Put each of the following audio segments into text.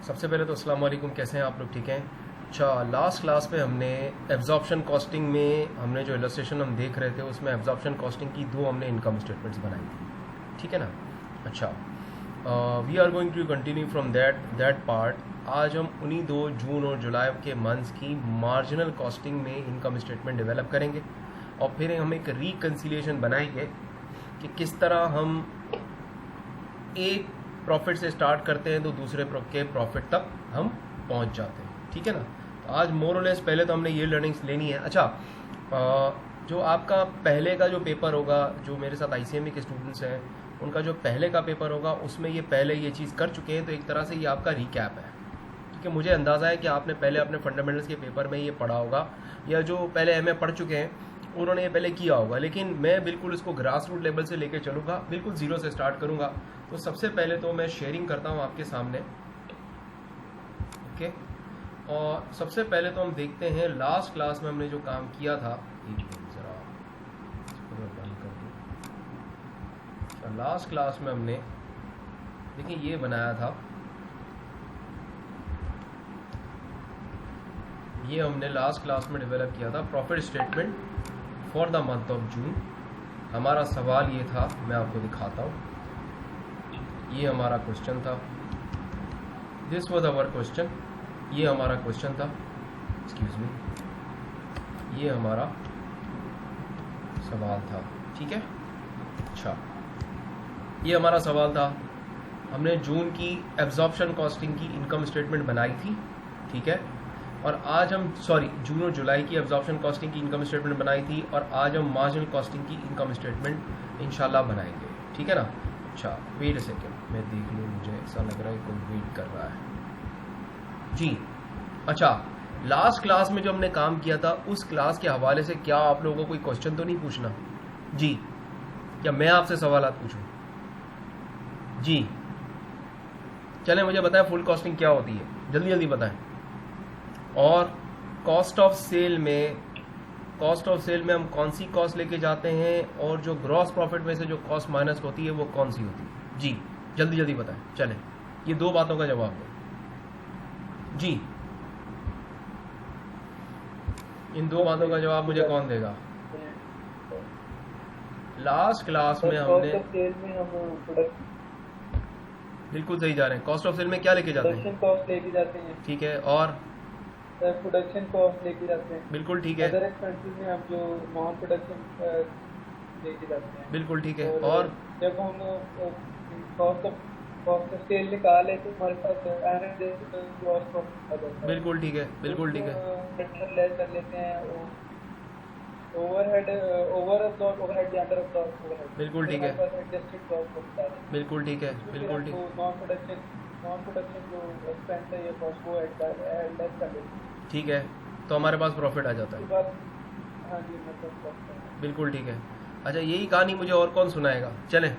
सबसे पहले तो अस्सलाम वालेकुम, कैसे हैं आप लोग? ठीक हैं। अच्छा, लास्ट क्लास में हमने एब्जॉर्प्शन कॉस्टिंग में हमने जो इलस्ट्रेशन हम देख रहे थे उसमें एब्जॉर्प्शन कॉस्टिंग की दो हमने इनकम स्टेटमेंट्स बनाई थी, ठीक है ना। अच्छा, we are going to continue from that part. आज हम उन्हीं 2 जून और जुलाई के मंथ्स की मार्जिनल कॉस्टिंग में इनकम स्टेटमेंट डेवलप करेंगे और फिर हम एक रिकन्सिलिएशन बनाएंगे कि किस तरह हम एक प्रॉफिट से स्टार्ट करते हैं तो दूसरे के प्रॉफिट तक हम पहुंच जाते हैं, ठीक है ना। तो आज मोर और लेस पहले तो हमने ये लर्निंग्स लेनी है। अच्छा, जो आपका पहले का जो पेपर होगा, जो मेरे साथ आईसीएमई के स्टूडेंट्स हैं उनका जो पहले का पेपर होगा उसमें ये पहले ये चीज़ कर चुके हैं, तो एक तरह से ये आपका रिकैप है, क्योंकि मुझे अंदाज़ा है कि आपने पहले अपने फंडामेंटल्स के पेपर में ये पढ़ा होगा या जो पहले एमए पढ़ चुके हैं उन्होंने ये पहले किया होगा, लेकिन मैं बिल्कुल इसको ग्रास रूट लेवल से लेके चलूँगा, बिल्कुल ज़ीरो से स्टार्ट करूँगा। तो सबसे पहले तो मैं शेयरिंग करता हूँ आपके सामने, ओके। और सबसे पहले तो हम देखते हैं लास्ट क्लास में हमने जो काम किया था, एक मिनट ज़रा इसको मैं बंद कर दूँ। लास्ट क्लास में हमने देखिए ये बनाया था, ये हमने लास्ट क्लास में डेवलप किया था profit statement for the month of जून। हमारा सवाल ये था, मैं आपको दिखाता हूँ, ये हमारा क्वेश्चन था, दिस वाज आवर क्वेश्चन, ये हमारा क्वेश्चन था, एक्सक्यूज मी, ये हमारा सवाल था, ठीक है। अच्छा, ये हमारा सवाल था, हमने जून की एब्जॉर्प्शन कॉस्टिंग की इनकम स्टेटमेंट बनाई थी, ठीक है। और आज हम जून और जुलाई की एब्जॉर्प्शन कॉस्टिंग की इनकम स्टेटमेंट बनाई थी और आज हम मार्जिनल कॉस्टिंग की इनकम स्टेटमेंट इंशाल्लाह बनाएंगे, ठीक है ना। अच्छा, वेट अ सेकेंड, मैं देख लूँ, मुझे ऐसा लग रहा है कोई वेट कर रहा है जी। अच्छा, लास्ट क्लास में जो हमने काम किया था उस क्लास के हवाले से क्या आप लोगों को कोई क्वेश्चन तो नहीं पूछना जी? क्या मैं आपसे सवाल पूछूं जी? चलें, मुझे बताएं फुल कॉस्टिंग क्या होती है, जल्दी जल्दी बताएं। और कॉस्ट ऑफ सेल में हम कौन सी कॉस्ट लेके जाते हैं और जो ग्रॉस प्रॉफिट में से जो कॉस्ट माइनस होती है वो कौन सी होती है जी? जल्दी जल्दी बताएं। चलें, ये 2 बातों का जवाब दो जी। इन 2 बातों का जवाब मुझे कौन देगा? लास्ट क्लास में हमने बिल्कुल सही जा रहे हैं। कॉस्ट ऑफ सेल में क्या लेके जाते हैं? कॉस्ट लेके जाते हैं, ठीक है। और प्रोडक्शन कॉस्ट लेके जाते हैं, बिल्कुल ठीक है। अदर एक्सपेंसेस में हम जो नॉन प्रोडक्शन लेके जाते हैं, बिल्कुल ठीक है। और जब हम कॉस्ट ऑफ सेल निकाले तो हमारे पास ग्रॉस प्रॉफिट आ जाता है। बिल्कुल ठीक है, बिल्कुल ठीक है। प्रोडक्शन लेस कर लेते हैं, ओवरहेड ओवरहेड या अंडर ओवरहेड, बिल्कुल ठीक है, एडजस्टेड कॉस्ट होता है, बिल्कुल ठीक है, बिल्कुल ठीक। नॉन प्रोडक्शन जो एक्सपेंस है ये कॉस्ट को ऐड लेस कर लेते हैं, ठीक है। तो हमारे पास प्रॉफिट आ जाता है। हाँ जी, मतलब बिल्कुल ठीक है। अच्छा, यही कहानी मुझे और कौन सुनाएगा? चलें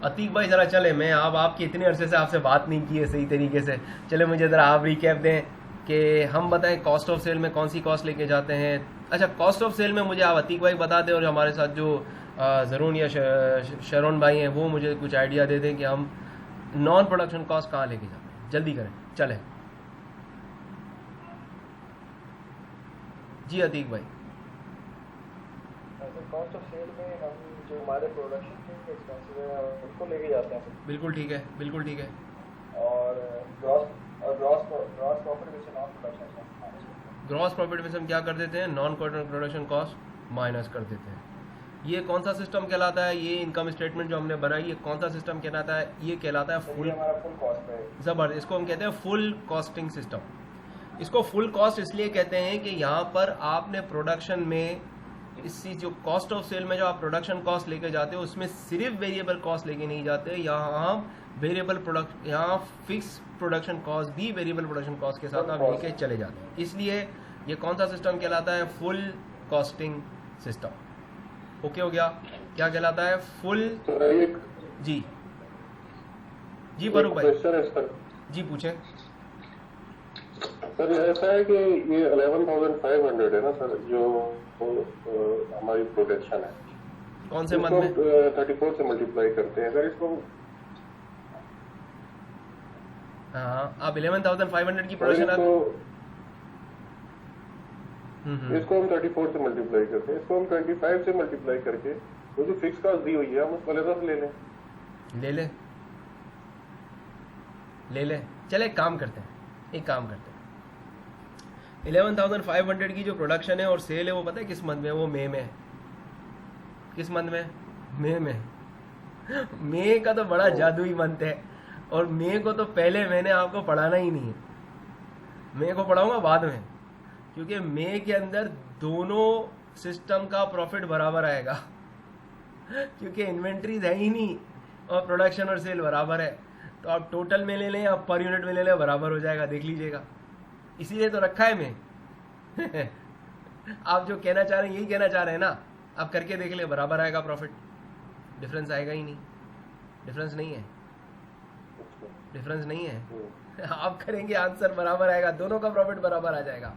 अतीक भाई ज़रा चले, मैं अब आपकी इतने अरसे से आपसे बात नहीं की है सही तरीके से, चले मुझे ज़रा आप रिकैप दें कि हम बताएं कॉस्ट ऑफ सेल में कौन सी कॉस्ट लेके जाते हैं। अच्छा, कॉस्ट ऑफ सेल में मुझे आप अतीक भाई बता दें और हमारे साथ जो ज़रून या शरोन भाई हैं वो मुझे कुछ आइडिया दे दें कि हम नॉन प्रोडक्शन कॉस्ट कहाँ लेके जाते हैं। जल्दी करें, चलें जी अतीक भाई। कॉस्ट ऑफ सेल में हम जो हमारे प्रोडक्शन के एक्सपेंसेस हैं उनको लेके जाते हैं। बिल्कुल ठीक है, बिल्कुल ठीक है। और ग्रॉस प्रॉफिट में से नॉन प्रोडक्शन ग्रॉस प्रॉफिट में से हम क्या कर देते हैं? नॉन प्रोडक्शन कॉस्ट माइनस कर देते हैं। ये कौन सा सिस्टम कहलाता है? ये इनकम स्टेटमेंट जो हमने बनाई ये कौन सा सिस्टम कहलाता है? ये कहलाता है फुल कॉस्ट है। जबरदस्त, इसको हम कहते हैं फुल कॉस्टिंग सिस्टम। इसको फुल कॉस्ट इसलिए कहते हैं कि यहाँ पर आपने प्रोडक्शन में इसी जो कॉस्ट ऑफ सेल में जो आप प्रोडक्शन कॉस्ट लेके जाते हो उसमें सिर्फ वेरिएबल कॉस्ट लेके नहीं जाते, यहाँ वेरिएबल प्रोडक्ट यहाँ फिक्स प्रोडक्शन कॉस्ट भी वेरिएबल प्रोडक्शन कॉस्ट के साथ आप लेके चले जाते हैं। इसलिए ये कौन सा सिस्टम कहलाता है? Full costing system. ओके हो गया? क्या कहलाता है? फुल जी जी फारूक भाई जी पूछें। सर ऐसा है कि ये 11,500 है ना सर, जो हमारी प्रोडक्शन है, कौन से मंथ में? 34 से मल्टीप्लाई करते हैं। अगर इसको हाँ, आप 11,500 की और प्रोडक्शन आप इसको हम 34 से मल्टीप्लाई करते हैं, इसको हम 25 से मल्टीप्लाई करके वो जो फिक्स कॉस्ट दी हुई है हम उसको अलग ले लें। ले ले चले एक काम करते हैं 11,500 की जो प्रोडक्शन है और सेल है वो पता है किस मंथ में? वो मई में है। किस मंथ में? मई में। मई का तो बड़ा जादुई मंथ है और मई को तो पहले मैंने आपको पढ़ाना ही नहीं है, मई को पढ़ाऊंगा बाद में, क्योंकि मई के अंदर दोनों सिस्टम का प्रॉफिट बराबर आएगा क्योंकि इन्वेंट्रीज है ही नहीं और प्रोडक्शन और सेल बराबर है, तो आप टोटल में ले लें या पर यूनिट में ले लें बराबर हो जाएगा, देख लीजिएगा। इसीलिए तो रखा है मैं आप जो कहना चाह रहे हैं यही कहना चाह रहे हैं ना, आप करके देख ले, बराबर आएगा प्रॉफिट, डिफरेंस आएगा ही नहीं, डिफरेंस नहीं है आप करेंगे आंसर बराबर आएगा, दोनों का प्रॉफिट बराबर आ जाएगा।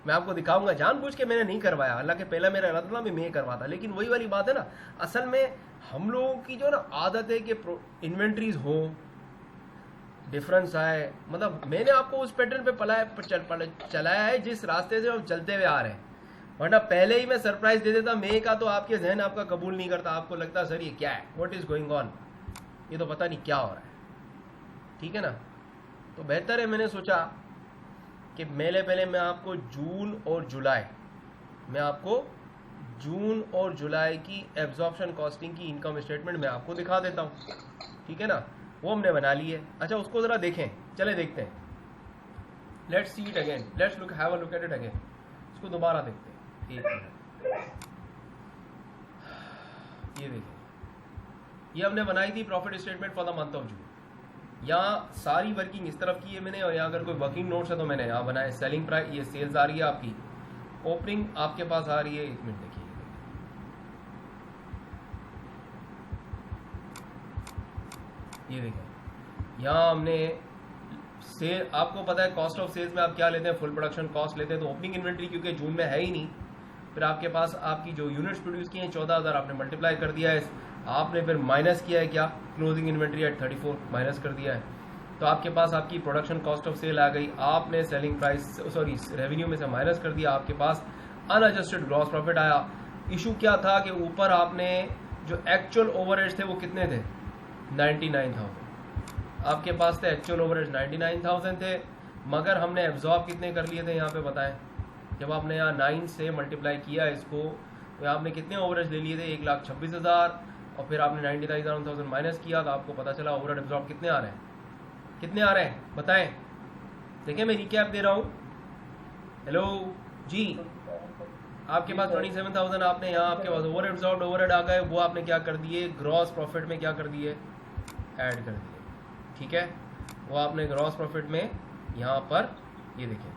मैं आपको दिखाऊंगा, जानबूझ के मैंने नहीं करवाया, हालांकि पहला मेरा इरादा था मैं करवाता, लेकिन वही वाली बात है ना, असल में हम लोगों की जो ना आदत है कि इन्वेंट्रीज हो, डिफरेंस आए, मतलब मैंने आपको उस पैटर्न पे चलाया है जिस रास्ते से हम चलते हुए आ रहे हैं, वरना पहले ही मैं सरप्राइज दे देता मई का तो आपके जहन आपका कबूल नहीं करता, आपको लगता सर ये क्या है, व्हाट इज गोइंग ऑन, ये तो पता नहीं क्या हो रहा है, ठीक है ना। तो बेहतर है, मैंने सोचा कि पहले मैं आपको जून और जुलाई की एब्जॉर्प्शन कॉस्टिंग की इनकम स्टेटमेंट मैं आपको दिखा देता हूँ, ठीक है ना, वो हमने बना ली है। अच्छा, उसको जरा देखें, चले देखते हैं, let's see it again, let's have a look at it again, इसको दोबारा देखते हैं, एक मिनट, ये देखें, ये हमने बनाई थी profit statement for the month of जून। यहाँ सारी वर्किंग इस तरफ की है मैंने, और यहाँ अगर कोई वर्किंग नोट्स है तो मैंने यहाँ बनाया, सेलिंग प्राइस, ये सेल्स आ रही है आपकी, ओपनिंग आपके पास आ रही है, एक मिनट देखिए, ये देखें, यहाँ हमने सेल, आपको पता है कॉस्ट ऑफ सेल्स में आप क्या लेते हैं, फुल प्रोडक्शन कॉस्ट लेते हैं, तो ओपनिंग इन्वेंट्री क्योंकि जून में है ही नहीं, फिर आपके पास आपकी जो यूनिट्स प्रोड्यूस किए हैं 14,000 आपने मल्टीप्लाई कर दिया है, आपने फिर माइनस किया है क्या, क्लोजिंग इन्वेंट्री एट 34 माइनस कर दिया है, तो आपके पास आपकी प्रोडक्शन कॉस्ट ऑफ सेल आ गई, आपने सेलिंग प्राइस रेवेन्यू में से माइनस कर दिया, आपके पास अनएडजस्टेड ग्रॉस प्रॉफिट आया। इशू क्या था कि ऊपर आपने जो एक्चुअल ओवरहेड्स थे वो कितने थे, 99,000 आपके पास थे, एक्चुअल ओवरहेड्स 99,000 थे, मगर हमने एब्जॉर्ब कितने कर लिए थे यहाँ पे बताएं, जब आपने यहाँ 9 से मल्टीप्लाई किया इसको, तो आपने कितने ओवरहेड्स ले लिए थे, 1,26,000, और फिर आपने 99,000 माइनस किया तो आपको पता चला ओवरहेड एब्जॉर्ब कितने आ रहे हैं बताएं, देखिए मैं रिकैप दे रहा हूँ, हेलो जी, आपके पास 27,000 आपने यहाँ आपके पास ओवरहेड एब्जॉर्ब ओवरहेड आ गए, वो आपने क्या कर दिए, ग्रॉस प्रॉफिट में क्या कर दिए, ऐड कर दिए, ठीक है, वो आपने ग्रॉस प्रॉफिट में यहाँ पर ये देखिए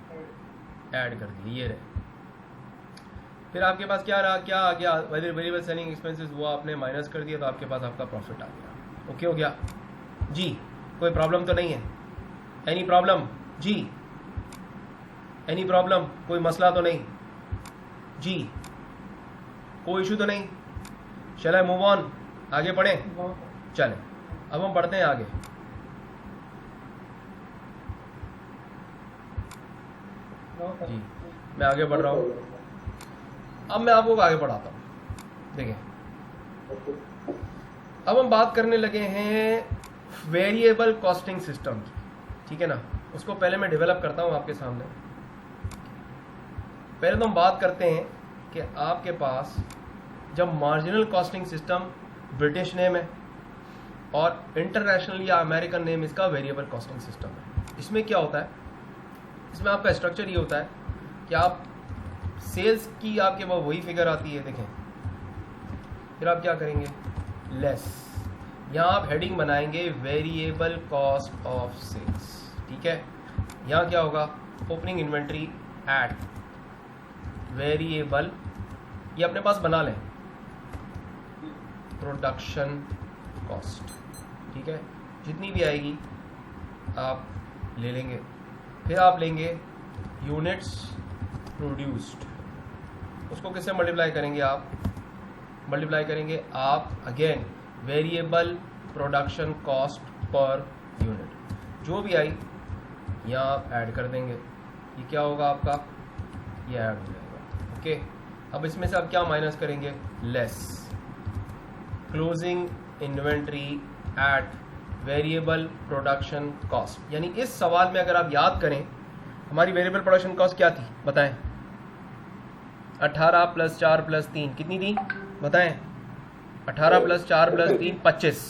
ऐड कर दिए, ये रहे। फिर आपके पास क्या रहा, क्या आ गया, वेरिएबल सेलिंग एक्सपेंसेस, वो आपने माइनस कर दिया, तो आपके पास आपका प्रॉफिट आ गया। ओके हो गया जी, कोई प्रॉब्लम तो नहीं है, एनी प्रॉब्लम जी, एनी प्रॉब्लम, कोई मसला तो नहीं जी, कोई इशू तो नहीं, शैल आई मूव ऑन, आगे पढ़े, चले अब हम पढ़ते हैं आगे। जी मैं आगे बढ़ रहा हूँ, अब मैं आपको आगे बढ़ाता हूँ। देखिए अब हम बात करने लगे हैं वेरिएबल कॉस्टिंग सिस्टम की, ठीक है ना, उसको पहले मैं डेवलप करता हूँ आपके सामने। पहले तो हम बात करते हैं कि आपके पास जब marginal costing system British name है और इंटरनेशनल या अमेरिकन नेम इसका वेरिएबल कॉस्टिंग सिस्टम है। इसमें क्या होता है, इसमें आपका स्ट्रक्चर ये होता है कि आप सेल्स की आपके पास वही फिगर आती है, देखें, फिर आप क्या करेंगे, लेस, यहाँ आप हेडिंग बनाएंगे वेरिएबल कॉस्ट ऑफ सेल्स, ठीक है, यहाँ क्या होगा, ओपनिंग इन्वेंट्री एट वेरिएबल, ये अपने पास बना लें, प्रोडक्शन कॉस्ट, ठीक है, जितनी भी आएगी आप ले लेंगे, फिर आप लेंगे यूनिट्स प्रोड्यूस्ड, उसको किससे मल्टीप्लाई करेंगे, आप मल्टीप्लाई करेंगे आप again variable production cost per unit, जो भी आई यहाँ आप ऐड कर देंगे, ये क्या होगा आपका, ये ऐड हो जाएगा। ओके, अब इसमें से आप क्या माइनस करेंगे, less closing inventory eight variable production cost. यानी इस सवाल में अगर आप याद करें हमारी वेरिएबल प्रोडक्शन कॉस्ट क्या थी बताएं, 18 + 4 + 3 कितनी थी बताएं, 18 + 4 + 3 25।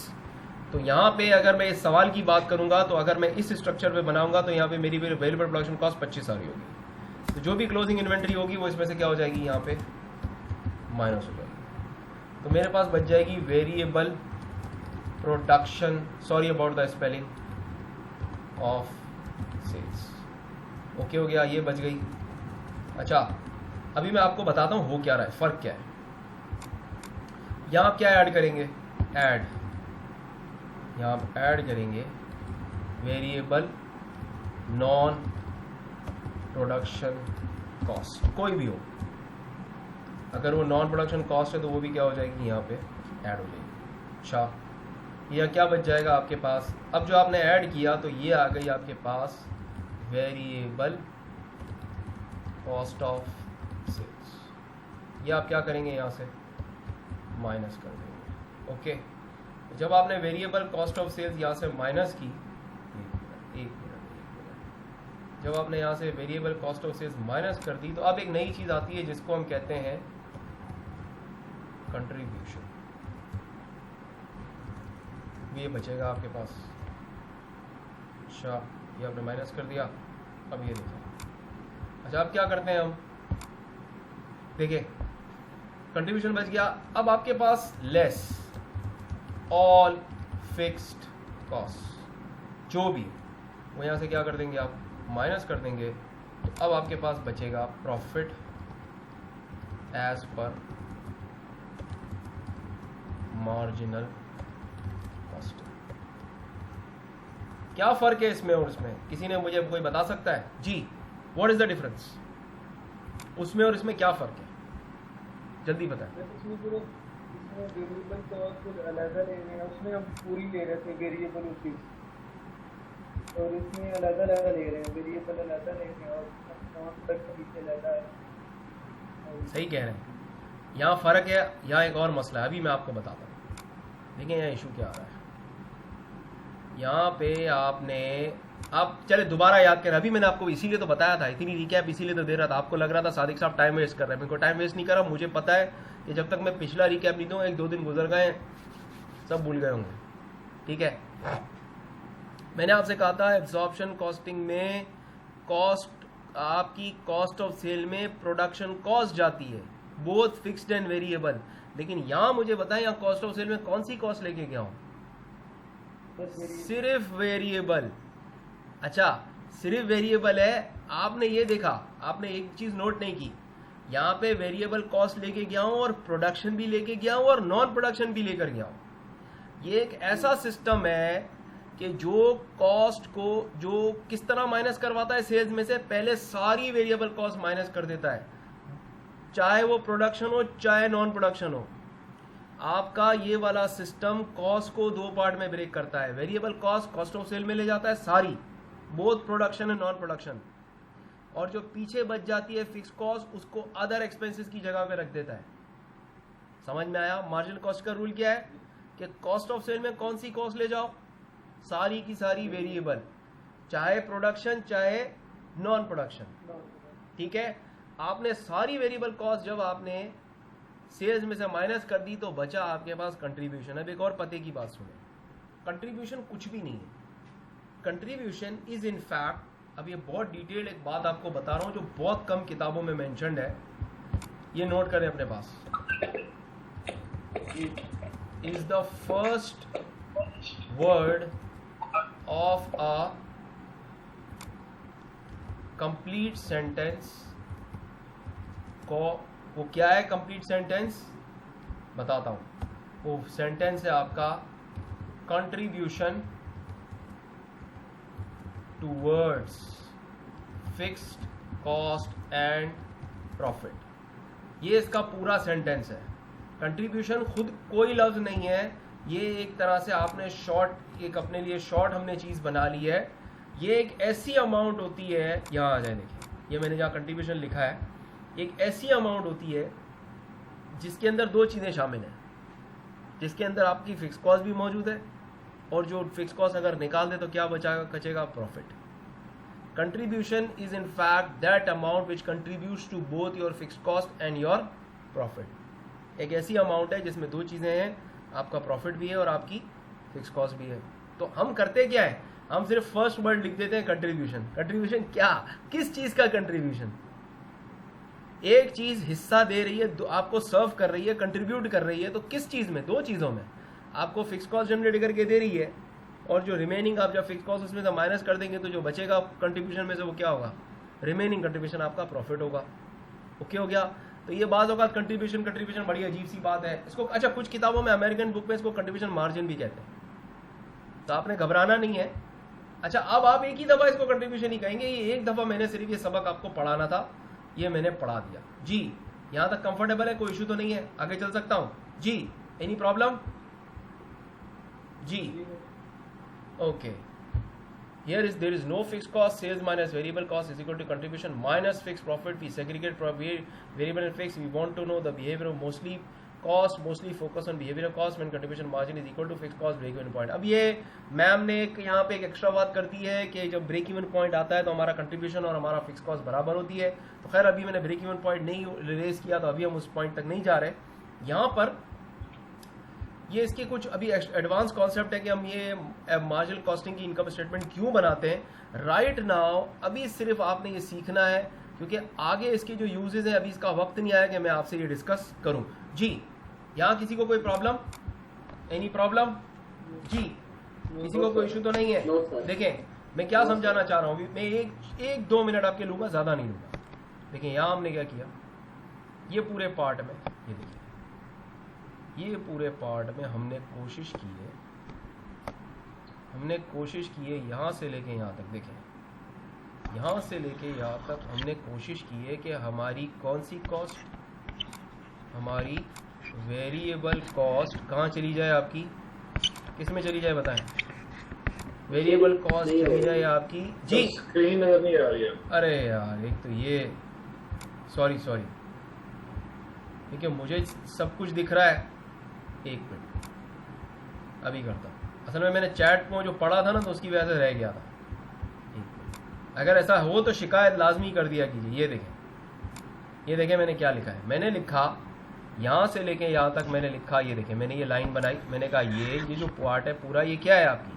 तो यहाँ पे अगर मैं इस सवाल की बात करूंगा तो अगर मैं इस स्ट्रक्चर पे बनाऊंगा तो यहाँ पे मेरी वेरिएबल प्रोडक्शन कॉस्ट 25 आ रही होगी। तो जो भी क्लोजिंग इन्वेंट्री होगी वो इसमें से क्या हो जाएगी, यहाँ पे माइनस हो जाएगी। तो मेरे पास बच जाएगी variable production, sorry about the spelling of sales. Okay हो गया, ये बच गई। अच्छा, अभी मैं आपको बताता हूँ हो क्या रहा है, फर्क क्या है। यहाँ आप क्या ऐड करेंगे, ऐड, यहाँ आप ऐड करेंगे वेरिएबल नॉन प्रोडक्शन कॉस्ट, कोई भी हो, अगर वो नॉन प्रोडक्शन कॉस्ट है तो वो भी क्या हो जाएगी, यहाँ पे ऐड हो जाएगी। अच्छा, यह क्या बच जाएगा आपके पास, अब जो आपने ऐड किया तो ये आ गई आपके पास वेरिएबल कॉस्ट ऑफ सेल्स। ये आप क्या करेंगे, यहाँ से माइनस कर देंगे। ओके, जब आपने वेरिएबल कॉस्ट ऑफ सेल्स यहाँ से माइनस की, एक मिनट, जब आपने यहाँ से variable cost of sales minus कर दी तो अब एक नई चीज आती है जिसको हम कहते हैं कंट्रीब्यूशन। ये बचेगा आपके पास। अच्छा, ये आपने माइनस कर दिया, अब ये देखो। अच्छा, अब क्या करते हैं हम, देखिए कंट्रीब्यूशन बच गया। अब आपके पास लेस ऑल फिक्स्ड कॉस्ट, जो भी वो यहाँ से क्या कर देंगे आप, माइनस कर देंगे। तो अब आपके पास बचेगा profit as per marginal cost. क्या फर्क है इसमें और इसमें, किसी ने मुझे कोई बता सकता है जी, व्हाट इज द डिफरेंस उसमें और इसमें, क्या फर्क है, जल्दी बताएं। इसमें वेरिएबल कॉस्ट अलग ले रहे हैं, उसमें हम पूरी ले रहे थे वेरिएबल उसी, और इसमें अलग अलग ले रहे हैं, वेरिएबल अलग ले रहे हैं और नॉन प्रोडक्शन अलग है। सही कह रहे हैं, यहाँ फर्क है। यहाँ एक और मसला है, अभी मैं आपको बताता हूँ। देखिए यहाँ इशू क्या आ रहा है, यहाँ पे आपने, आप चले दोबारा याद करें, अभी मैंने आपको इसीलिए तो बताया था, इतनी रिकैप इसीलिए तो दे रहा था। आपको लग रहा था सादिक साहब टाइम वेस्ट कर रहे हैं, मेरे को टाइम वेस्ट नहीं कर रहा। मुझे पता है कि जब तक मैं पिछला रिकैप नहीं दूँ, 1-2 दिन गुजर गए, सब भूल गए होंगे। ठीक है, मैंने आपसे कहा था एब्जॉर्प्शन कॉस्टिंग में कॉस्ट, आपकी कॉस्ट ऑफ सेल में प्रोडक्शन कॉस्ट जाती है, बोथ फिक्स्ड एंड वेरिएबल। लेकिन यहाँ मुझे बताएं, यहाँ कॉस्ट ऑफ सेल में कौन सी कॉस्ट लेके गया हूँ, सिर्फ वेरिएबल। अच्छा, सिर्फ वेरिएबल है। आपने ये देखा, आपने एक चीज नोट नहीं की, यहाँ पे वेरिएबल कॉस्ट लेके गया हूं और प्रोडक्शन भी लेके गया हूं और नॉन प्रोडक्शन भी लेकर गया हूं। ये एक ऐसा सिस्टम है कि जो कॉस्ट को जो किस तरह माइनस करवाता है सेल्स में से, पहले सारी वेरिएबल कॉस्ट माइनस कर देता है, चाहे वो प्रोडक्शन हो चाहे नॉन प्रोडक्शन हो। आपका ये वाला सिस्टम कॉस्ट को 2 पार्ट में ब्रेक करता है। Variable cost cost of sale में ले जाता है सारी, both production and non production, और जो पीछे बच जाती है फिक्स कॉस्ट उसको अदर एक्सपेंसेस की जगह पे रख देता है। समझ में आया? मार्जिनल कॉस्ट का रूल क्या है कि कॉस्ट ऑफ सेल में कौन सी कॉस्ट ले जाओ, सारी की सारी वेरिएबल, चाहे प्रोडक्शन चाहे नॉन प्रोडक्शन। ठीक है, आपने सारी वेरिएबल कॉस्ट जब आपने सेल्स में से माइनस कर दी तो बचा आपके पास कंट्रीब्यूशन। अब एक और पते की बात सुने, कंट्रीब्यूशन कुछ भी नहीं है। कंट्रीब्यूशन इज इन फैक्ट, अब ये बहुत डिटेल एक बात आपको बता रहा हूं जो बहुत कम किताबों में मेंशन्ड है, ये नोट करें अपने पास। Is the first word of a complete sentence को, वो क्या है कंप्लीट सेंटेंस बताता हूं। वो सेंटेंस है आपका contribution towards fixed cost and profit. ये इसका पूरा सेंटेंस है। कंट्रीब्यूशन खुद कोई लफ्ज नहीं है, ये एक तरह से आपने शॉर्ट, एक अपने लिए शॉर्ट हमने चीज बना ली है ये एक ऐसी अमाउंट होती है, यहाँ आ जाए देखिए, ये मैंने जहाँ कंट्रीब्यूशन लिखा है, एक ऐसी अमाउंट होती है जिसके अंदर दो चीज़ें शामिल हैं, जिसके अंदर आपकी फिक्स कॉस्ट भी मौजूद है, और जो फिक्स कॉस्ट अगर निकाल दे तो क्या बचेगा? Profit. Contribution is in fact that amount which contributes to both your fix cost and your profit. एक ऐसी अमाउंट है जिसमें दो चीज़ें हैं, आपका प्रॉफिट भी है और आपकी फिक्स कॉस्ट भी है. तो हम करते क्या है, हम सिर्फ फर्स्ट वर्ड लिख देते हैं कंट्रीब्यूशन. कंट्रीब्यूशन क्या, किस चीज़ का कंट्रीब्यूशन? एक चीज़ हिस्सा दे रही है, आपको सर्व कर रही है, कंट्रीब्यूट कर रही है, तो किस चीज़ में? दो चीज़ों में. आपको फिक्स कॉस्ट जनरेट करके दे रही है, और जो रिमेनिंग आप जब फिक्स कॉस्ट उसमें से माइनस कर देंगे तो जो बचेगा कंट्रीब्यूशन में से वो क्या होगा? रिमेनिंग कंट्रीब्यूशन आपका प्रॉफिट होगा. ओके हो गया. तो ये बात होगा कंट्रीब्यूशन बड़ी अजीब सी बात है इसको. अच्छा, कुछ किताबों में, अमेरिकन बुक में इसको कंट्रीब्यूशन मार्जिन भी कहते हैं, तो आपने घबराना नहीं है. अच्छा, अब आप एक ही दफ़ा इसको कंट्रीब्यूशन ही कहेंगे. ये एक दफ़ा मैंने सिर्फ ये सबक आपको पढ़ाना था, ये मैंने पढ़ा दिया जी. यहाँ तक कंफर्टेबल है, कोई इशू तो नहीं है? आगे चल सकता हूँ जी? एनी प्रॉब्लम जी? Okay. Here is there is no fixed cost. Sales minus variable cost is equal to contribution minus fixed profit. We segregate variable and fixed. We want to know the behavior of mostly cost. Mostly focus on behavioral cost when contribution margin is equal to fixed cost break even point. अब ये ma'am ने एक यहाँ पे एक extra बात करती है कि जब ब्रेक इवन पॉइंट आता है तो हमारा कंट्रीब्यूशन और हमारा फिक्स कॉस्ट बराबर होती है. तो खैर अभी मैंने ब्रेक इवन पॉइंट नहीं रिलेज किया, तो अभी हम उस पॉइंट तक नहीं जा रहे. यहाँ पर ये इसके कुछ अभी एडवांस कॉन्सेप्ट है कि हम ये मार्जिनल कॉस्टिंग की इनकम स्टेटमेंट क्यों बनाते हैं. राइट नाउ अभी सिर्फ आपने ये सीखना है, क्योंकि आगे इसके जो यूजेस हैं अभी इसका वक्त नहीं आया कि मैं आपसे ये डिस्कस करूं जी. यहाँ किसी को कोई प्रॉब्लम? एनी प्रॉब्लम जी? किसी को कोई इशू तो नहीं है? देखें मैं क्या समझाना चाह रहा हूँ, मैं एक 2 मिनट आपके लूंगा, ज्यादा नहीं लूंगा. देखें यहाँ हमने क्या किया, ये पूरे पार्ट में, ये देखिए, ये पूरे पार्ट में हमने कोशिश की है यहाँ से लेके यहाँ तक. देखें यहाँ से लेके यहाँ तक हमने कोशिश की है कि हमारी कौन सी कॉस्ट, हमारी वेरिएबल कॉस्ट कहाँ चली जाए आपकी, किस में चली जाए बताएं? वेरिएबल कॉस्ट चली जाए आपकी जी. स्क्रीन नजर नहीं आ रही है. अरे यार, एक तो ये सॉरी देखिए मुझे सब कुछ दिख रहा है. एक मिनट अभी करता हूँ. असल में मैंने चैट को जो पढ़ा था ना तो उसकी वजह से रह गया था. एक मिनट, अगर ऐसा हो तो शिकायत लाजमी कर दिया कीजिए. ये देखें मैंने क्या लिखा है. मैंने लिखा यहाँ से लेके यहाँ तक मैंने लिखा, ये देखें मैंने ये लाइन बनाई. मैंने कहा ये जो पार्ट है पूरा, ये क्या है आपकी,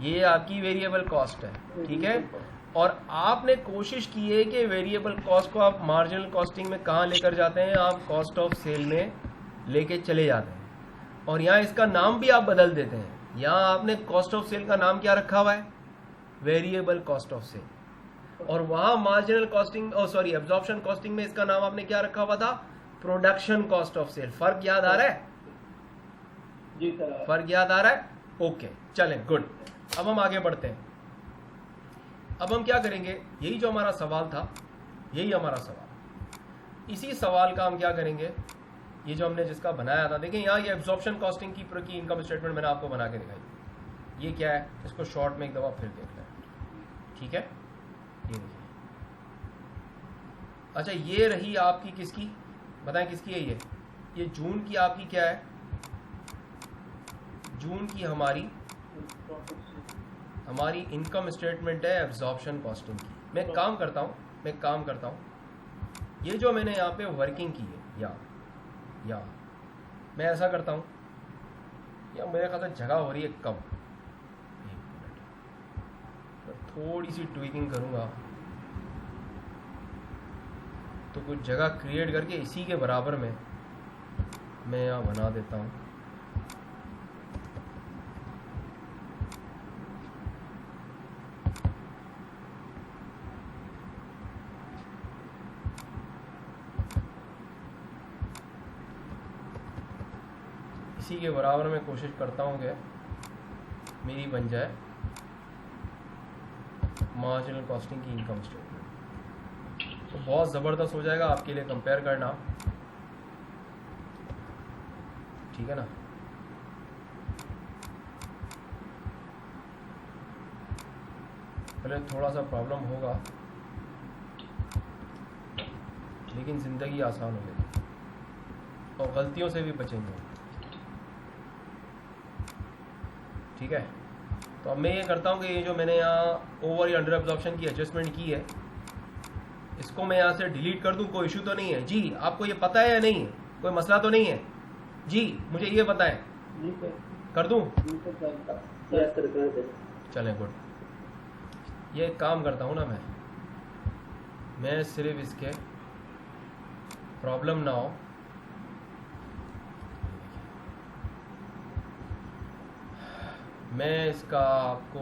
ये आपकी वेरिएबल कॉस्ट है. ठीक है. और आपने कोशिश की है कि वेरिएबल कॉस्ट को आप मार्जिनल कॉस्टिंग में कहाँ लेकर जाते हैं, आप कॉस्ट ऑफ सेल में लेके चले जाते हैं. और यहाँ इसका नाम भी आप बदल देते हैं. यहाँ आपने कॉस्ट ऑफ सेल का नाम क्या रखा हुआ है? Variable cost of sale. और वहां मार्जिनल कॉस्टिंग, एब्जॉर्प्शन कॉस्टिंग में इसका नाम आपने क्या रखा हुआ था? Production cost of sale. फर्क याद आ रहा है? जी सर. फर्क याद आ रहा है? ओके चलें, गुड. अब हम आगे बढ़ते हैं. अब हम क्या करेंगे, यही जो हमारा सवाल था, यही हमारा सवाल, इसी सवाल का हम क्या करेंगे, ये जो हमने जिसका बनाया था, देखें यहाँ ये एब्जॉर्प्शन कॉस्टिंग की इनकम स्टेटमेंट मैंने आपको बना के दिखाई. ये क्या है, इसको शॉर्ट में एक दफा फिर देख लें. ठीक है, ये देखिए. अच्छा, ये रही आपकी किसकी, बताएं किसकी है ये जून की आपकी क्या है, जून की हमारी इनकम स्टेटमेंट है एब्जॉर्प्शन कॉस्टिंग की. मैं एक काम करता हूँ, ये जो मैंने यहाँ पे वर्किंग की है या मैं ऐसा करता हूँ, या मेरे ख्याल से जगह हो रही है कम. एक मिनट, मैं थोड़ी सी ट्वीकिंग करूँगा तो कुछ जगह क्रिएट करके इसी के बराबर में मैं यहाँ बना देता हूँ. इसी के बराबर में कोशिश करता हूँ कि मेरी बन जाए मार्जिनल कॉस्टिंग की इनकम स्टेटमेंट. तो बहुत ज़बरदस्त हो जाएगा आपके लिए कंपेयर करना. ठीक है ना. पहले थोड़ा सा प्रॉब्लम होगा, लेकिन ज़िंदगी आसान हो जाएगी और गलतियों से भी बचेंगे। ठीक है, तो अब मैं ये करता हूँ कि ये जो मैंने यहाँ ओवर या अंडर एब्जॉर्प्शन की एडजस्टमेंट की है, इसको मैं यहाँ से डिलीट कर दूँ, कोई इशू तो नहीं है जी? आपको ये पता है या नहीं है? कोई मसला तो नहीं है जी? मुझे ये बताएं, जी सर, कर दूँ? जी सर, यस सर, कर दें। चलें, गुड। ये एक काम करता हूँ ना, मैं सिर्फ इसके प्रॉब्लम ना हो, मैं इसका आपको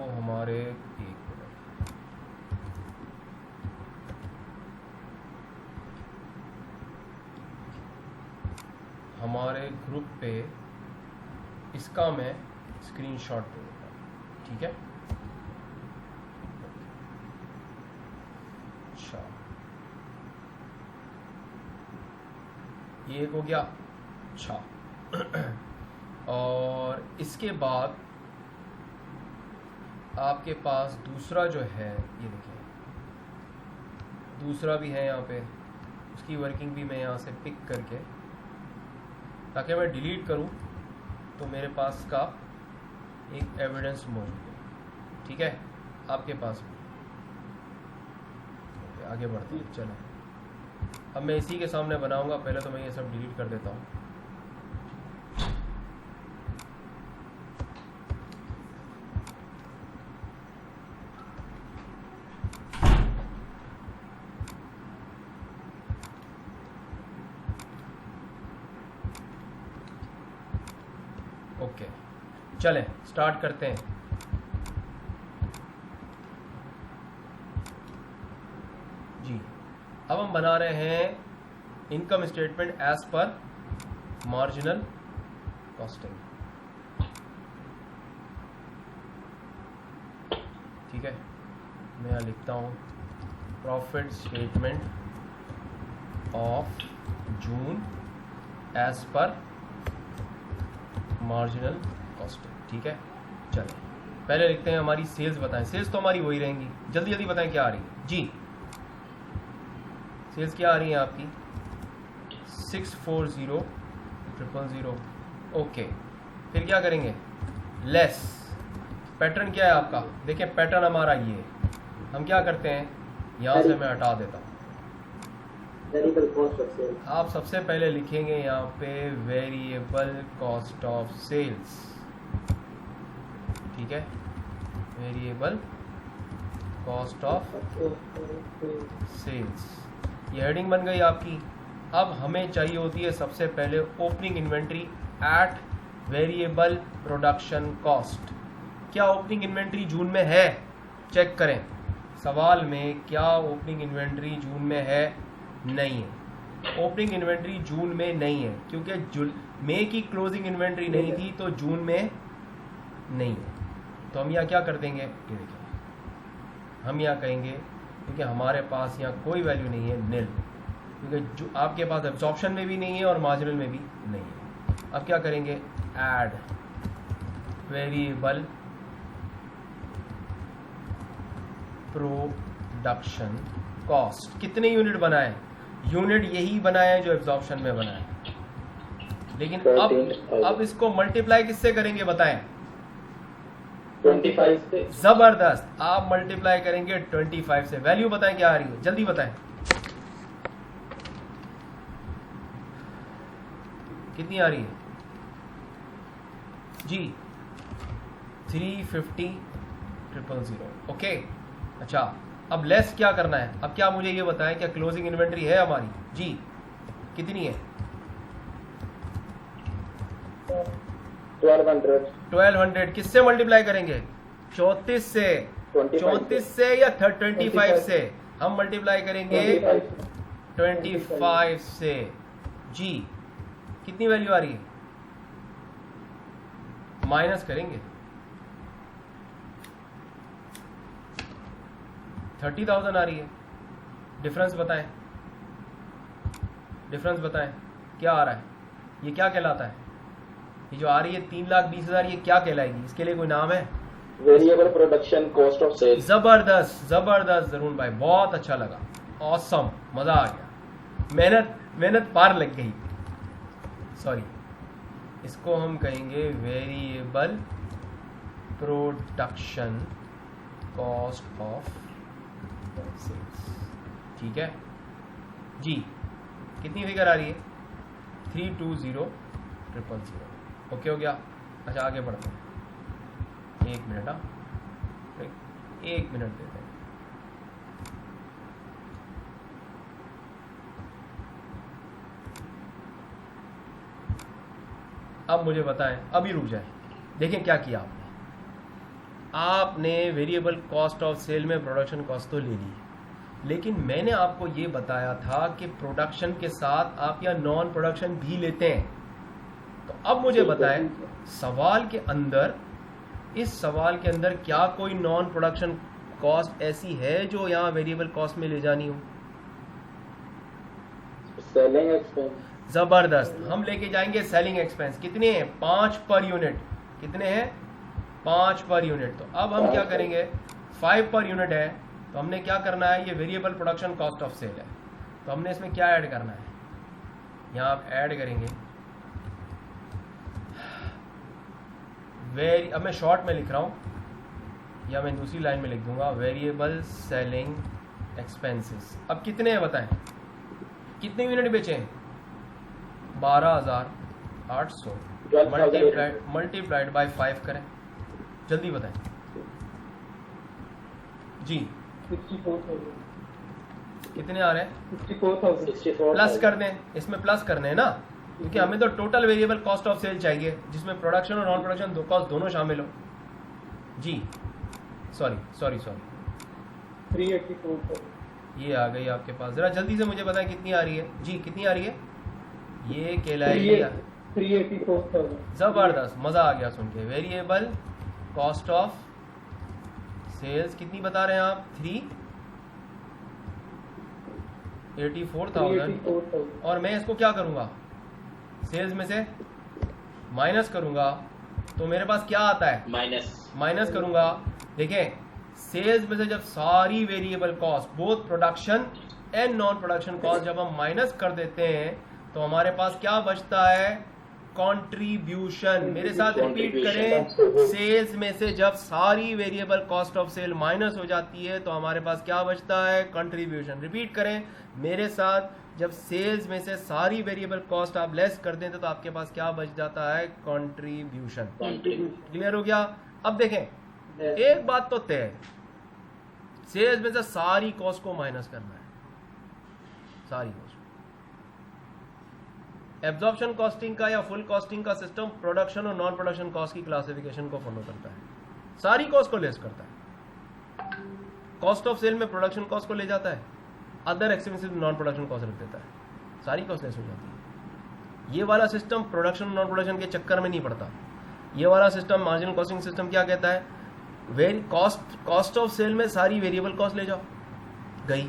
हमारे ग्रुप पे इसका मैं स्क्रीनशॉट दूंगा। ठीक है, अच्छा, ये एक हो गया। अच्छा और इसके बाद आपके पास दूसरा जो है, ये देखिए दूसरा भी है यहाँ पे, उसकी वर्किंग भी मैं यहाँ से पिक करके, ताकि मैं डिलीट करूँ तो मेरे पास का एक एविडेंस मौजूद है। ठीक है, आपके पास भी। आगे बढ़ते हैं, चलो। अब मैं इसी के सामने बनाऊंगा, पहले तो मैं ये सब डिलीट कर देता हूँ। ओके, चलें स्टार्ट करते हैं। जी, अब हम बना रहे हैं income statement as per marginal costing. ठीक है, मैं यहाँ लिखता हूँ profit statement of June as per marginal costing. ठीक है, चलो पहले लिखते हैं हमारी सेल्स। बताएं, सेल्स तो हमारी वही रहेंगी। जल्दी जल्दी बताएं क्या आ रही है जी? सेल्स क्या आ रही है आपकी? 640000। ओके, फिर क्या करेंगे? लेस। पैटर्न क्या है आपका? देखिए पैटर्न हमारा ये है। हम क्या करते हैं, यहाँ से मैं हटा देता हूँ। Variable cost of sales. आप सबसे पहले लिखेंगे यहाँ पे वेरिएबल कॉस्ट ऑफ सेल्स। ठीक है, वेरिएबल कॉस्ट ऑफ सेल्स, ये हेडिंग बन गई आपकी। अब हमें चाहिए होती है सबसे पहले opening inventory at variable production cost. क्या ओपनिंग इन्वेंट्री जून में है? चेक करें सवाल में, क्या ओपनिंग इन्वेंट्री जून में है? नहीं है। ओपनिंग इन्वेंट्री जून में नहीं है, क्योंकि मई की क्लोजिंग इन्वेंट्री नहीं थी, तो जून में नहीं है। तो हम यहाँ क्या कर देंगे, ये देखिए, हम यहाँ कहेंगे क्योंकि हमारे पास यहाँ कोई वैल्यू नहीं है, निल, क्योंकि जो आपके पास एब्जॉर्प्शन में भी नहीं है और मार्जिनल में भी नहीं है। अब क्या करेंगे, ऐड वेरिएबल प्रोडक्शन कॉस्ट। कितने यूनिट बनाए? यूनिट यही बनाए जो एब्जॉर्प्शन में बनाए, लेकिन अब इसको मल्टीप्लाई किससे करेंगे बताएं? 25 से। जबरदस्त, आप मल्टीप्लाई करेंगे 25 से। वैल्यू बताएं क्या आ रही है, जल्दी बताएं कितनी आ रही है जी? 350,000। ओके, अच्छा अब लेस क्या करना है? अब क्या मुझे ये बताएं, क्या क्लोजिंग इन्वेंट्री है हमारी जी? कितनी है? 1200। किससे मल्टीप्लाई करेंगे? 34 से। 34 से या 25 से? हम मल्टीप्लाई करेंगे 25 से जी। कितनी वैल्यू आ रही है? माइनस करेंगे 30,000 आ रही है। डिफरेंस बताएं, डिफरेंस बताएं क्या आ रहा है? ये क्या कहलाता है? ये जो आ रही है 3,20,000, ये क्या कहलाएगी? इसके लिए कोई नाम है? Variable production cost of sale. जबरदस्त जबरदस्त जरूर भाई, बहुत अच्छा लगा, ऑसम, मजा आ गया, मेहनत पार लग गई। सॉरी, इसको हम कहेंगे variable production cost of sales. ठीक है जी, कितनी फिगर आ रही है? 320000। ओके हो गया। अच्छा आगे बढ़ते हैं, एक मिनट, एक मिनट देते हैं। अब मुझे बताएं, अभी रुक जाए, देखें क्या किया आपने वेरिएबल कॉस्ट ऑफ सेल में प्रोडक्शन कॉस्ट तो ले ली, लेकिन मैंने आपको ये बताया था कि प्रोडक्शन के साथ आप या नॉन प्रोडक्शन भी लेते हैं। तो अब मुझे बताएं, सवाल के अंदर, इस सवाल के अंदर क्या कोई नॉन प्रोडक्शन कॉस्ट ऐसी है जो यहाँ वेरिएबल कॉस्ट में ले जानी हो? Selling expense. जबरदस्त, हम लेके जाएंगे सेलिंग एक्सपेंस। कितने हैं? 5 पर यूनिट। कितने हैं? 5 पर यूनिट। तो अब हम क्या करेंगे, 5 पर यूनिट है, तो हमने क्या करना है, ये variable production cost of sale है, तो हमने इसमें क्या ऐड करना है, यहाँ आप ऐड करेंगे अब मैं शॉर्ट में लिख रहा हूँ या मैं दूसरी लाइन में लिख दूंगा, वेरिएबल सेलिंग एक्सपेंसेस। अब कितने हैं बताएं, कितने यूनिट बेचे हैं? 12,800 मल्टीप्लाइड बाय 5 करें, जल्दी बताएं जी। 64,000। कितने आ रहे हैं? 64,000। प्लस कर दें, इसमें प्लस करने हैं ना, क्योंकि हमें तो total variable cost of sale चाहिए जिसमें प्रोडक्शन और नॉन प्रोडक्शन दो कॉस्ट दोनों शामिल हो जी। सॉरी 384,000। ये आ गई आपके पास। जरा जल्दी से मुझे बताएं कितनी आ रही है जी, कितनी आ रही है? ये कहलाएगी 384,000। जबरदस्त, मजा आ गया सुन के। वेरिएबल कॉस्ट ऑफ सेल्स कितनी बता रहे हैं आप? 384,000। और मैं इसको क्या करूंगा, सेल्स में से माइनस करूंगा, तो मेरे पास क्या आता है? माइनस करूंगा। देखें, सेल्स में से जब सारी variable cost, both production and non production cost, जब हम माइनस कर देते हैं तो हमारे पास क्या बचता है? कंट्रीब्यूशन। मेरे साथ रिपीट करें, सेल्स में से जब सारी variable cost of sale minus हो जाती है तो हमारे पास क्या बचता है? कंट्रीब्यूशन। रिपीट करें मेरे साथ, जब सेल्स में से सारी वेरिएबल कॉस्ट आप लेस कर देते तो आपके पास क्या बच जाता है? कंट्रीब्यूशन। क्लियर हो गया? अब देखें, एक बात तो तय है, सेल्स में से सारी कॉस्ट को माइनस करना है, सारी कॉस्ट। एब्जॉर्प्शन कॉस्टिंग का या फुल कॉस्टिंग का सिस्टम प्रोडक्शन और नॉन प्रोडक्शन कॉस्ट की क्लासिफिकेशन को फॉलो करता है, सारी कॉस्ट को लेस करता है। कॉस्ट ऑफ सेल में प्रोडक्शन कॉस्ट को ले जाता है, अदर एक्सपेंसेस में नॉन प्रोडक्शन कॉस्ट रख देता है, सारी कॉस्ट लेस हो जाती है। ये वाला सिस्टम प्रोडक्शन और नॉन प्रोडक्शन के चक्कर में नहीं पड़ता। ये वाला सिस्टम, मार्जिनल कॉस्टिंग सिस्टम, क्या कहता है? कॉस्ट ऑफ सेल में सारी वेरिएबल कॉस्ट ले जाओ, गई,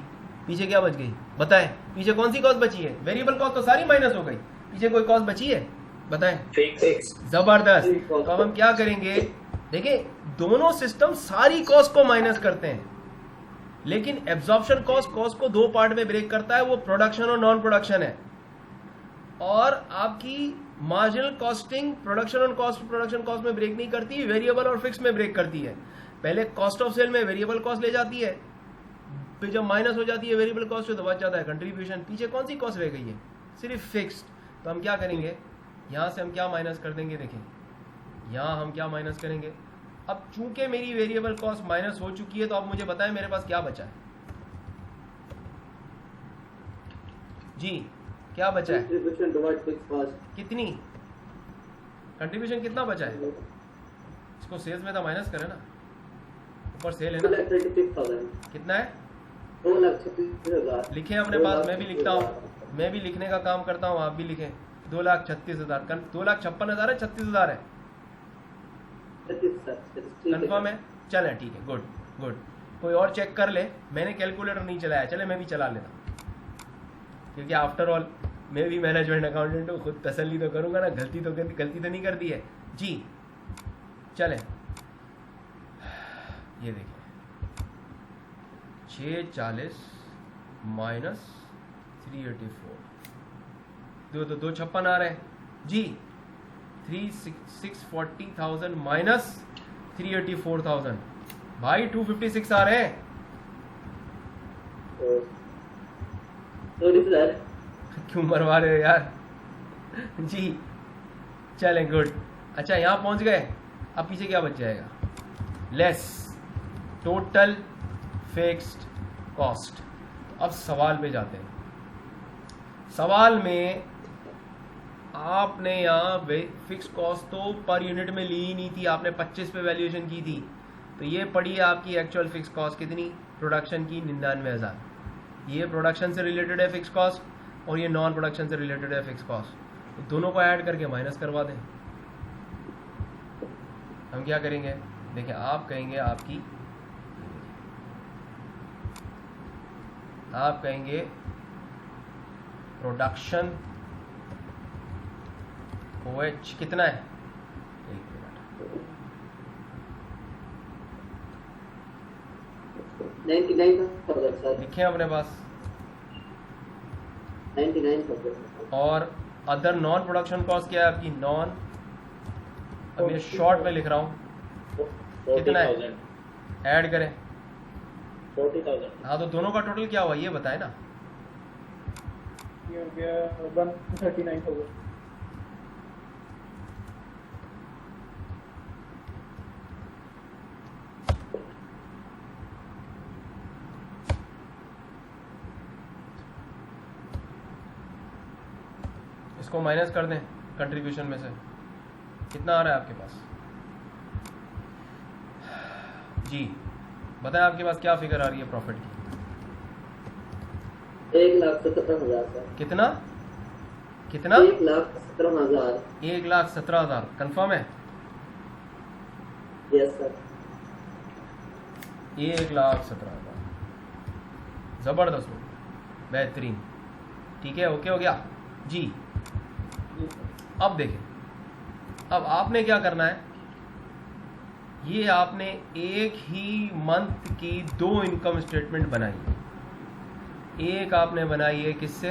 पीछे क्या बच गई बताएं? पीछे कौन सी कॉस्ट बची है? वेरिएबल कॉस्ट तो सारी माइनस हो गई, पीछे कोई कॉस्ट बची है बताएं? फिक्स। जबरदस्त। तो अब हम क्या करेंगे, देखिए दोनों सिस्टम सारी कॉस्ट को माइनस करते हैं, लेकिन एब्जॉर्प्शन कॉस्ट को दो पार्ट में ब्रेक करता है, वो प्रोडक्शन और नॉन प्रोडक्शन है। और आपकी मार्जिनल कॉस्टिंग प्रोडक्शन और प्रोडक्शन कॉस्ट में ब्रेक नहीं करती, वेरिएबल और फिक्स में ब्रेक करती है। पहले कॉस्ट ऑफ सेल में वेरिएबल कॉस्ट ले जाती है, फिर जब माइनस हो जाती है वेरिएबल कॉस्ट तो बच जाता है कंट्रीब्यूशन। पीछे कौन सी कॉस्ट रह गई है? सिर्फ फिक्स्ड। तो हम क्या करेंगे, यहां से हम क्या माइनस कर देंगे, देखें यहां हम क्या माइनस करेंगे। अब चूंकि मेरी वेरिएबल कॉस्ट माइनस हो चुकी है, तो अब मुझे बताएं मेरे पास क्या बचा है जी, क्या बचा है? कितनी कंट्रीब्यूशन, कितना बचा है? इसको सेल्स में तो माइनस करें ना, ऊपर सेल है ना, कितना है? 2,36,000 लिखे अपने पास, मैं भी लिखता हूँ, मैं भी लिखने का काम करता हूँ, आप भी लिखें। 2,36,000, 2,56,000 है, 36,000 है, कंफर्म है? चले ठीक है, गुड गुड। कोई और चेक कर ले, मैंने कैलकुलेटर नहीं चलाया, चले मैं भी चला लेता, क्योंकि आफ्टर ऑल मैं भी मैनेजमेंट अकाउंटेंट हूँ, खुद तसल्ली तो करूंगा ना, गलती तो नहीं कर दी है जी। चले ये देखिए 640 माइनस 384, दो 56 आ रहे हैं जी। 640,000 माइनस 384,000, भाई 256 आ रहे हैं। Sorry sir. क्यों मरवा रहे हो यार जी। चलें गुड। अच्छा यहाँ पहुंच गए, अब पीछे क्या बच जाएगा? Less total fixed cost. अब सवाल पे जाते हैं। सवाल में आपने यहाँ फिक्स कॉस्ट तो पर यूनिट में ली ही नहीं थी, आपने 25 पे वैल्यूएशन की थी। तो ये पड़ी है आपकी एक्चुअल फिक्स कॉस्ट कितनी? प्रोडक्शन की 99,000। ये प्रोडक्शन से रिलेटेड है फिक्स कॉस्ट और ये नॉन प्रोडक्शन से रिलेटेड है फिक्स कॉस्ट। तो दोनों को ऐड करके माइनस करवा दें। हम क्या करेंगे? देखिए आप कहेंगे आप कहेंगे प्रोडक्शन OH कितना है? एक मिनट, 99,000 सर। लिखे हैं अपने पास। 99,000। और अदर नॉन प्रोडक्शन कॉस्ट क्या है आपकी? नॉन, अब ये शॉर्ट में लिख रहा हूँ, कितना है? 40,000। ऐड करें। 40,000। हाँ तो दोनों का टोटल क्या हुआ ये बताए ना। ये हो गया 139,000। इसको माइनस कर दें कंट्रीब्यूशन में से, कितना आ रहा है आपके पास जी? बताएं आपके पास क्या फिगर आ रही है प्रॉफिट की? 1,17,000 सर। कितना कितना? 1,17,000। 1,17,000 कंफर्म है? Yes sir. 1,17,000 जबरदस्त, बेहतरीन। ठीक है, ओके हो गया जी। अब देखें, अब आपने क्या करना है, ये आपने एक ही मंथ की 2 इनकम स्टेटमेंट बनाई है। एक आपने बनाई है किससे?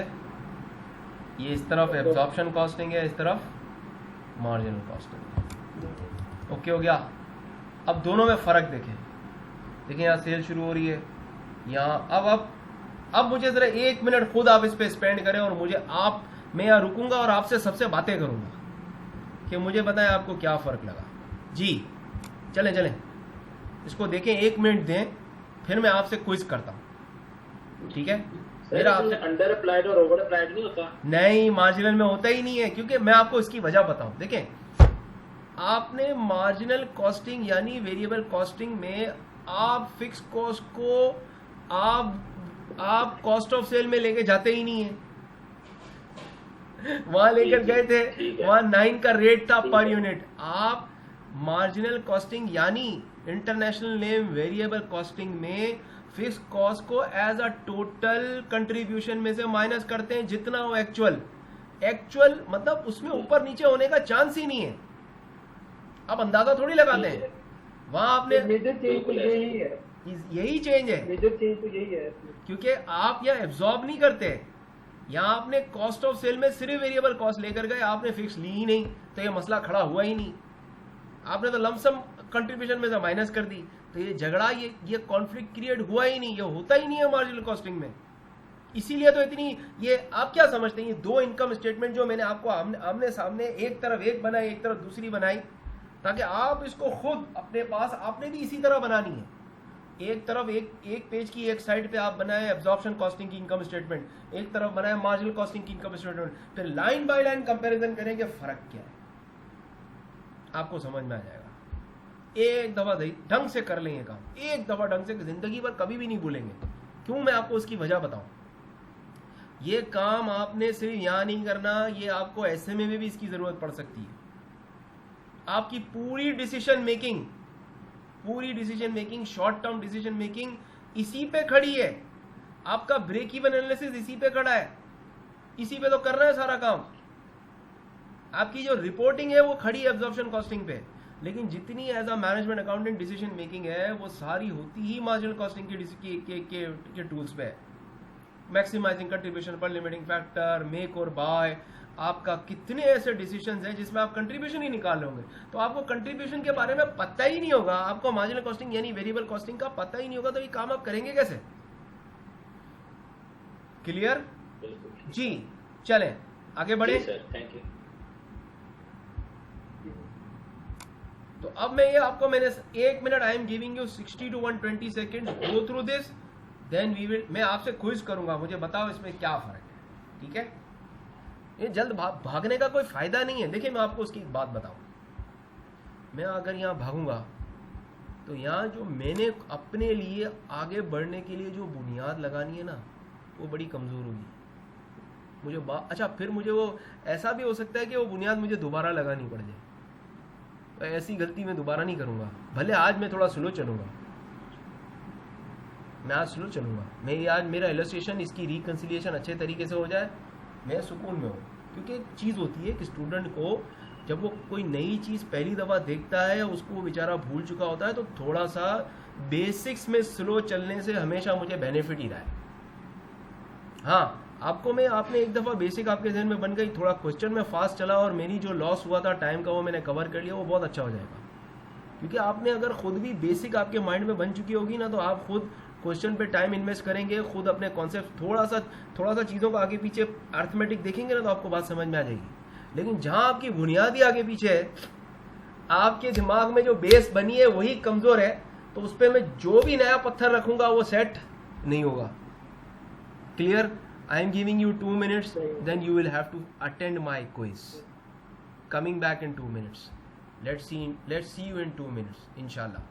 ये इस तरफ एब्जॉर्प्शन कॉस्टिंग है, इस तरफ मार्जिनल कॉस्टिंग है। ओके हो गया। अब दोनों में फ़र्क देखें यहाँ सेल शुरू हो रही है यहाँ। अब मुझे ज़रा 1 मिनट खुद आप इस पे स्पेंड करें और मैं यहाँ रुकूंगा और आपसे सबसे बातें करूंगा कि मुझे बताएं आपको क्या फ़र्क लगा जी। चलें इसको देखें, 1 मिनट दें, फिर मैं आपसे क्विज करता हूँ, ठीक है? मेरा आपसे अंडर अप्लाइड और ओवर अप्लाइड नहीं होता? नहीं, मार्जिनल में होता ही नहीं है, क्योंकि मैं आपको इसकी वजह बताऊं। देखें, आपने मार्जिनल कॉस्टिंग यानी वेरिएबल कॉस्टिंग में आप फिक्स कॉस्ट को आप कॉस्ट ऑफ सेल में लेके जाते ही नहीं है। वहां लेकर गए थे, वहां 9 का रेट था पर यूनिट। आप मार्जिनल कॉस्टिंग यानी इंटरनेशनल नेम वेरिएबल कॉस्टिंग में फिक्स कॉस्ट को एज अ टोटल कंट्रीब्यूशन में से माइनस करते हैं जितना हो एक्चुअल मतलब उसमें ऊपर नीचे होने का चांस ही नहीं है। आप अंदाजा थोड़ी लगाते हैं। वहां आपने मेजर चेंज तो यही है, यही चेंज है, मेजर चेंज तो यही है, क्योंकि आप यहाँ एब्जॉर्ब नहीं करते। यहाँ आपने कॉस्ट ऑफ सेल में सिर्फ वेरिएबल कॉस्ट लेकर गए, आपने फिक्स ली ही नहीं, तो ये मसला खड़ा हुआ ही नहीं। आपने तो लमसम कंट्रीब्यूशन में से माइनस कर दी, तो ये झगड़ा ये कॉन्फ्लिक्ट क्रिएट हुआ ही नहीं, ये होता ही नहीं है मार्जिनल कॉस्टिंग में। इसीलिए तो इतनी ये आप क्या समझते हैं, ये 2 इनकम स्टेटमेंट जो मैंने आपको आमने सामने एक तरफ एक बनाई, एक तरफ दूसरी बनाई, ताकि आप इसको खुद अपने पास आपने भी इसी तरह बनानी है। एक तरफ एक पेज की एक साइड पे आप बनाए एब्जॉर्प्शन कॉस्टिंग की इनकम स्टेटमेंट, एक तरफ बनाए मार्जिनल कॉस्टिंग की इनकम स्टेटमेंट, फिर लाइन बाय लाइन कंपैरिजन करेंगे फर्क क्या है, आपको समझ में आ जाएगा। एक दफा ढंग से कर लेंगे काम, एक दफा ढंग से, जिंदगी भर कभी भी नहीं भूलेंगे। क्यों? मैं आपको उसकी वजह बताऊं। ये काम आपने सिर्फ यहां नहीं करना, ये आपको SMA में भी इसकी जरूरत पड़ सकती है। आपकी पूरी decision making short term decision making इसी पे खड़ी है। आपका ब्रेक इवन एनालिसिस इसी पे खड़ा है, इसी पे तो कर रहा है सारा काम। आपकी जो रिपोर्टिंग है वो खड़ी है एब्जॉर्प्शन कॉस्टिंग पे। लेकिन जितनी as a management accountant decision making है वो सारी होती ही मार्जिनल कॉस्टिंग के टूल्स पे है। मैक्सिमाइजिंग कंट्रीब्यूशन पर लिमिटिंग फैक्टर, मेक और बाय, आपका कितने ऐसे डिसीजंस हैं जिसमें आप कंट्रीब्यूशन ही निकाल लोगे, तो आपको कंट्रीब्यूशन के बारे में पता ही नहीं होगा, आपको मार्जिनल कॉस्टिंग यानी वेरिएबल कॉस्टिंग का पता ही नहीं होगा, तो ये काम आप करेंगे कैसे? क्लियर बिल्कुल जी? चलें आगे बढ़े। जी सर, थैंक यू। तो अब मैं ये आपको मैंने 1 minute, I am giving you 60 to 120 second, go through this, then we will, मैं आपसे क्विज करूंगा, मुझे बताओ इसमें क्या फर्क है, ठीक है? ये जल्द भागने का कोई फायदा नहीं है। देखिए मैं आपको उसकी एक बात बताऊं, मैं अगर यहाँ भागूंगा तो यहाँ जो मैंने अपने लिए आगे बढ़ने के लिए जो बुनियाद लगानी है ना, वो बड़ी कमजोर होगी मुझे। अच्छा, फिर मुझे वो ऐसा भी हो सकता है कि वो बुनियाद मुझे दोबारा लगानी पड़ जाए, तो ऐसी गलती मैं दोबारा नहीं करूंगा। भले आज मैं थोड़ा स्लो चलूंगा, मैं आज स्लो चलूंगा, मैं ये आज मेरा इलस्ट्रेशन, इसकी रिकंसिलिएशन अच्छे तरीके से हो जाए, मैं सुकून में हूँ। क्योंकि एक चीज़ होती है कि स्टूडेंट को जब वो कोई नई चीज़ पहली दफ़ा देखता है, उसको वो बेचारा भूल चुका होता है, तो थोड़ा सा बेसिक्स में स्लो चलने से हमेशा मुझे बेनिफिट ही रहा है। हाँ, आपने एक दफ़ा बेसिक आपके जहन में बन गई, थोड़ा क्वेश्चन में फास्ट चला और मेरी जो लॉस हुआ था टाइम का वो मैंने कवर कर लिया, वो बहुत अच्छा हो जाएगा। क्योंकि आपने अगर खुद भी बेसिक आपके माइंड में बन चुकी होगी ना, तो आप खुद क्वेश्चन पे टाइम इन्वेस्ट करेंगे, खुद अपने कॉन्सेप्ट थोड़ा सा चीज़ों को आगे पीछे अर्थमेटिक देखेंगे ना, तो आपको बात समझ में आ जाएगी। लेकिन जहां आपकी बुनियादी आगे पीछे है, आपके दिमाग में जो बेस बनी है वही कमजोर है, तो उस पर मैं जो भी नया पत्थर रखूंगा वो सेट नहीं होगा। Clear? I am giving you 2 minutes, then you will have to attend my quiz, coming back in 2 minutes। Let's see you in 2 minutes इंशाल्लाह।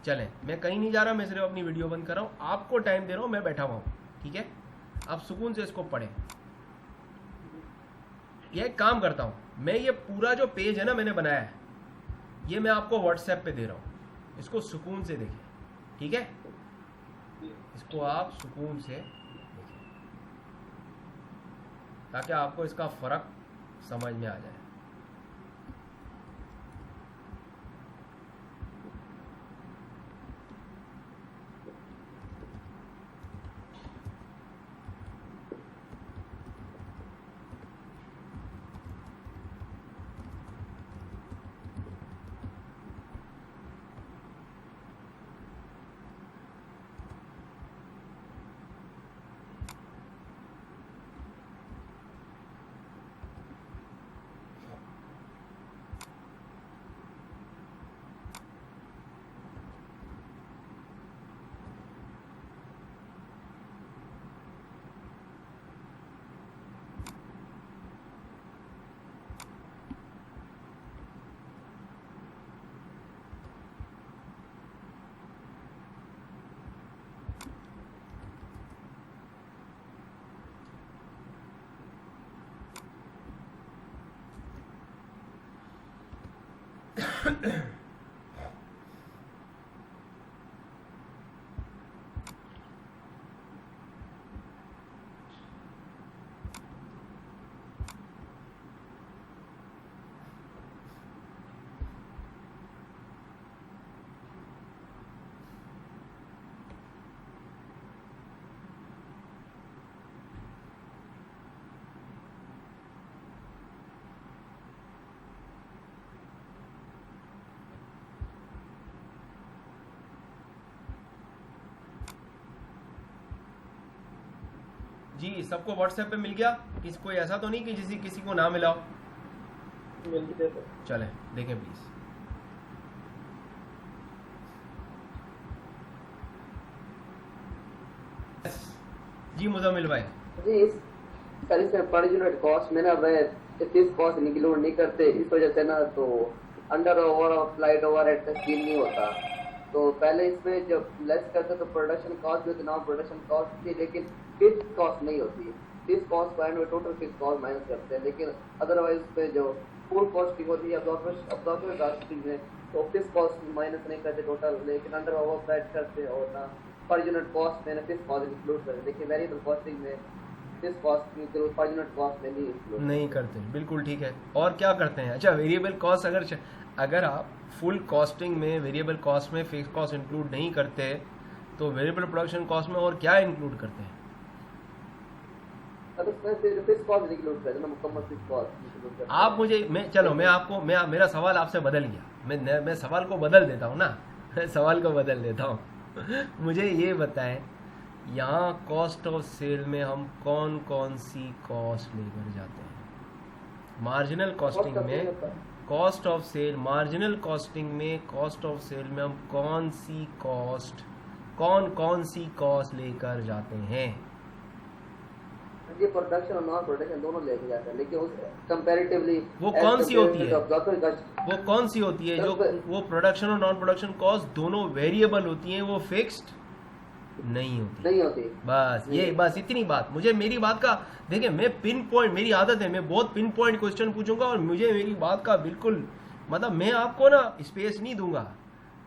चलें, मैं कहीं नहीं जा रहा, मैं सिर्फ अपनी वीडियो बंद कर रहा हूँ, आपको टाइम दे रहा हूँ, मैं बैठा हुआ हूँ, ठीक है? आप सुकून से इसको पढ़ें। ये एक काम करता हूँ, मैं ये पूरा जो पेज है ना मैंने बनाया है, ये मैं आपको व्हाट्सएप पे दे रहा हूँ, इसको सुकून से देखिए, ठीक है? इसको आप सुकून से देखिए ताकि आपको इसका फर्क समझ में आ जाए। जी, सबको व्हाट्सएप पे मिल गया? कोई ऐसा तो नहीं कि किसी को ना मिला हो? मिल गया सर। चलें देखें प्लीज। जी मुजम्मिल भाई। जी सर, इसमें पर यूनिट कॉस्ट में ना फिक्स कॉस्ट इंक्लूड नहीं करते, इस वजह से ना तो अंडर ओवर और फ्लाइट ओवर हेड का स्कीम नहीं होता। तो पहले इसमें जब लेस करते तो प्रोडक्शन कॉस्ट भी होती, नॉन प्रोडक्शन कॉस्ट थी, लेकिन फिक्स कॉस्ट नहीं होती। फिक्स कॉस्ट पॉइंट में टोटल फिक्स कॉस्ट माइनस करते हैं, लेकिन अदरवाइज पे जो फुल कॉस्टिंग होती है अब्जॉर्बेशन कॉस्टिंग में तो फिक्स कॉस्ट माइनस नहीं करते टोटल, लेकिन अंडर ओवर फ्लाइट करते और ना पर यूनिट कॉस्ट में फिक्स कॉस्ट इंक्लूड करते। देखिए वेरिएबल कॉस्टिंग में fix cost include per unit cost में नहीं इंक्लूड नहीं करते, बिल्कुल ठीक है। और क्या करते हैं? अच्छा, वेरिएबल कॉस्ट अगर आप फुल कॉस्टिंग में वेरिएबल कॉस्ट में फिक्स कॉस्ट इंक्लूड नहीं करते तो वेरिएबल प्रोडक्शन कॉस्ट में और क्या इंक्लूड करते हैं? अब इसमें सिर्फ फिक्स कॉस्ट इंक्लूड करते हैं, मुकम्मल फिक्स कॉस्ट इंक्लूड करते हैं। आप मुझे मैं आपको मेरा सवाल आपसे बदल गया, मैं सवाल को बदल देता हूँ ना सवाल को बदल देता हूँ मुझे ये बताएं यहाँ कॉस्ट ऑफ सेल में हम कौन कौन सी कॉस्ट लेकर जाते हैं? मार्जिनल कॉस्टिंग में cost of sale, marginal costing में कॉस्ट ऑफ सेल में हम कौन कौन सी कॉस्ट लेकर जाते हैं? ये प्रोडक्शन और नॉन प्रोडक्शन दोनों लेके जाते हैं, लेकिन उस कंपैरेटिवली वो कौन सी होती है? वो वो कौन सी होती है जो वो प्रोडक्शन और नॉन प्रोडक्शन कॉस्ट दोनों वेरिएबल होती हैं, वो फिक्स्ड नहीं होती? बस ये बस इतनी बात मुझे, मेरी बात का देखिए, मैं पिन पॉइंट, मेरी आदत है मैं बहुत पिन पॉइंट क्वेश्चन पूछूंगा और मुझे मेरी बात का बिल्कुल मतलब मैं आपको ना स्पेस नहीं दूंगा,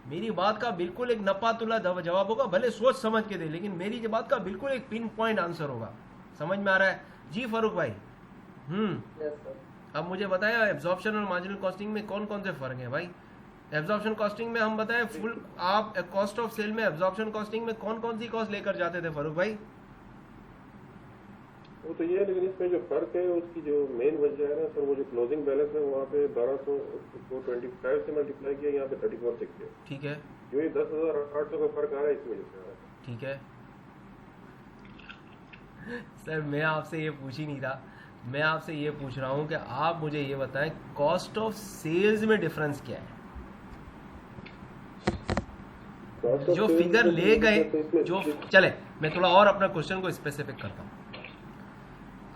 मेरी बात का बिल्कुल एक नपातुला जवाब होगा, भले सोच समझ के दे लेकिन मेरी बात का बिल्कुल एक पिन पॉइंट आंसर होगा। समझ में आ रहा है जी फारूक भाई? अब मुझे बताया एब्जॉर्प्शन और मार्जिनल कॉस्टिंग में कौन कौन से फर्क है भाई? एब्जॉर्प्शन कॉस्टिंग में हम बताएं फुल, आप कॉस्ट ऑफ सेल में एब्जॉर्प्शन कॉस्टिंग में कौन कौन सी कॉस्ट लेकर जाते थे फारूक भाई? वो तो ये है, लेकिन इसमें जो फर्क है उसकी जो मेन वजह है ना सर, वो जो क्लोजिंग बैलेंस है वहाँ पे 1200 को 25 से मल्टीप्लाई किया, यहाँ पे 34 से किया। ठीक है, जो ये 10,800 का फर्क आ रहा है इस वजह से आ रहा है। ठीक है सर, मैं आपसे ये पूछ ही नहीं रहा, मैं आपसे ये पूछ रहा हूँ कि आप मुझे ये बताएं कॉस्ट ऑफ सेल्स में डिफरेंस क्या है? जो फिगर ले गए जो चले, मैं थोड़ा और अपना क्वेश्चन को स्पेसिफिक करता हूँ।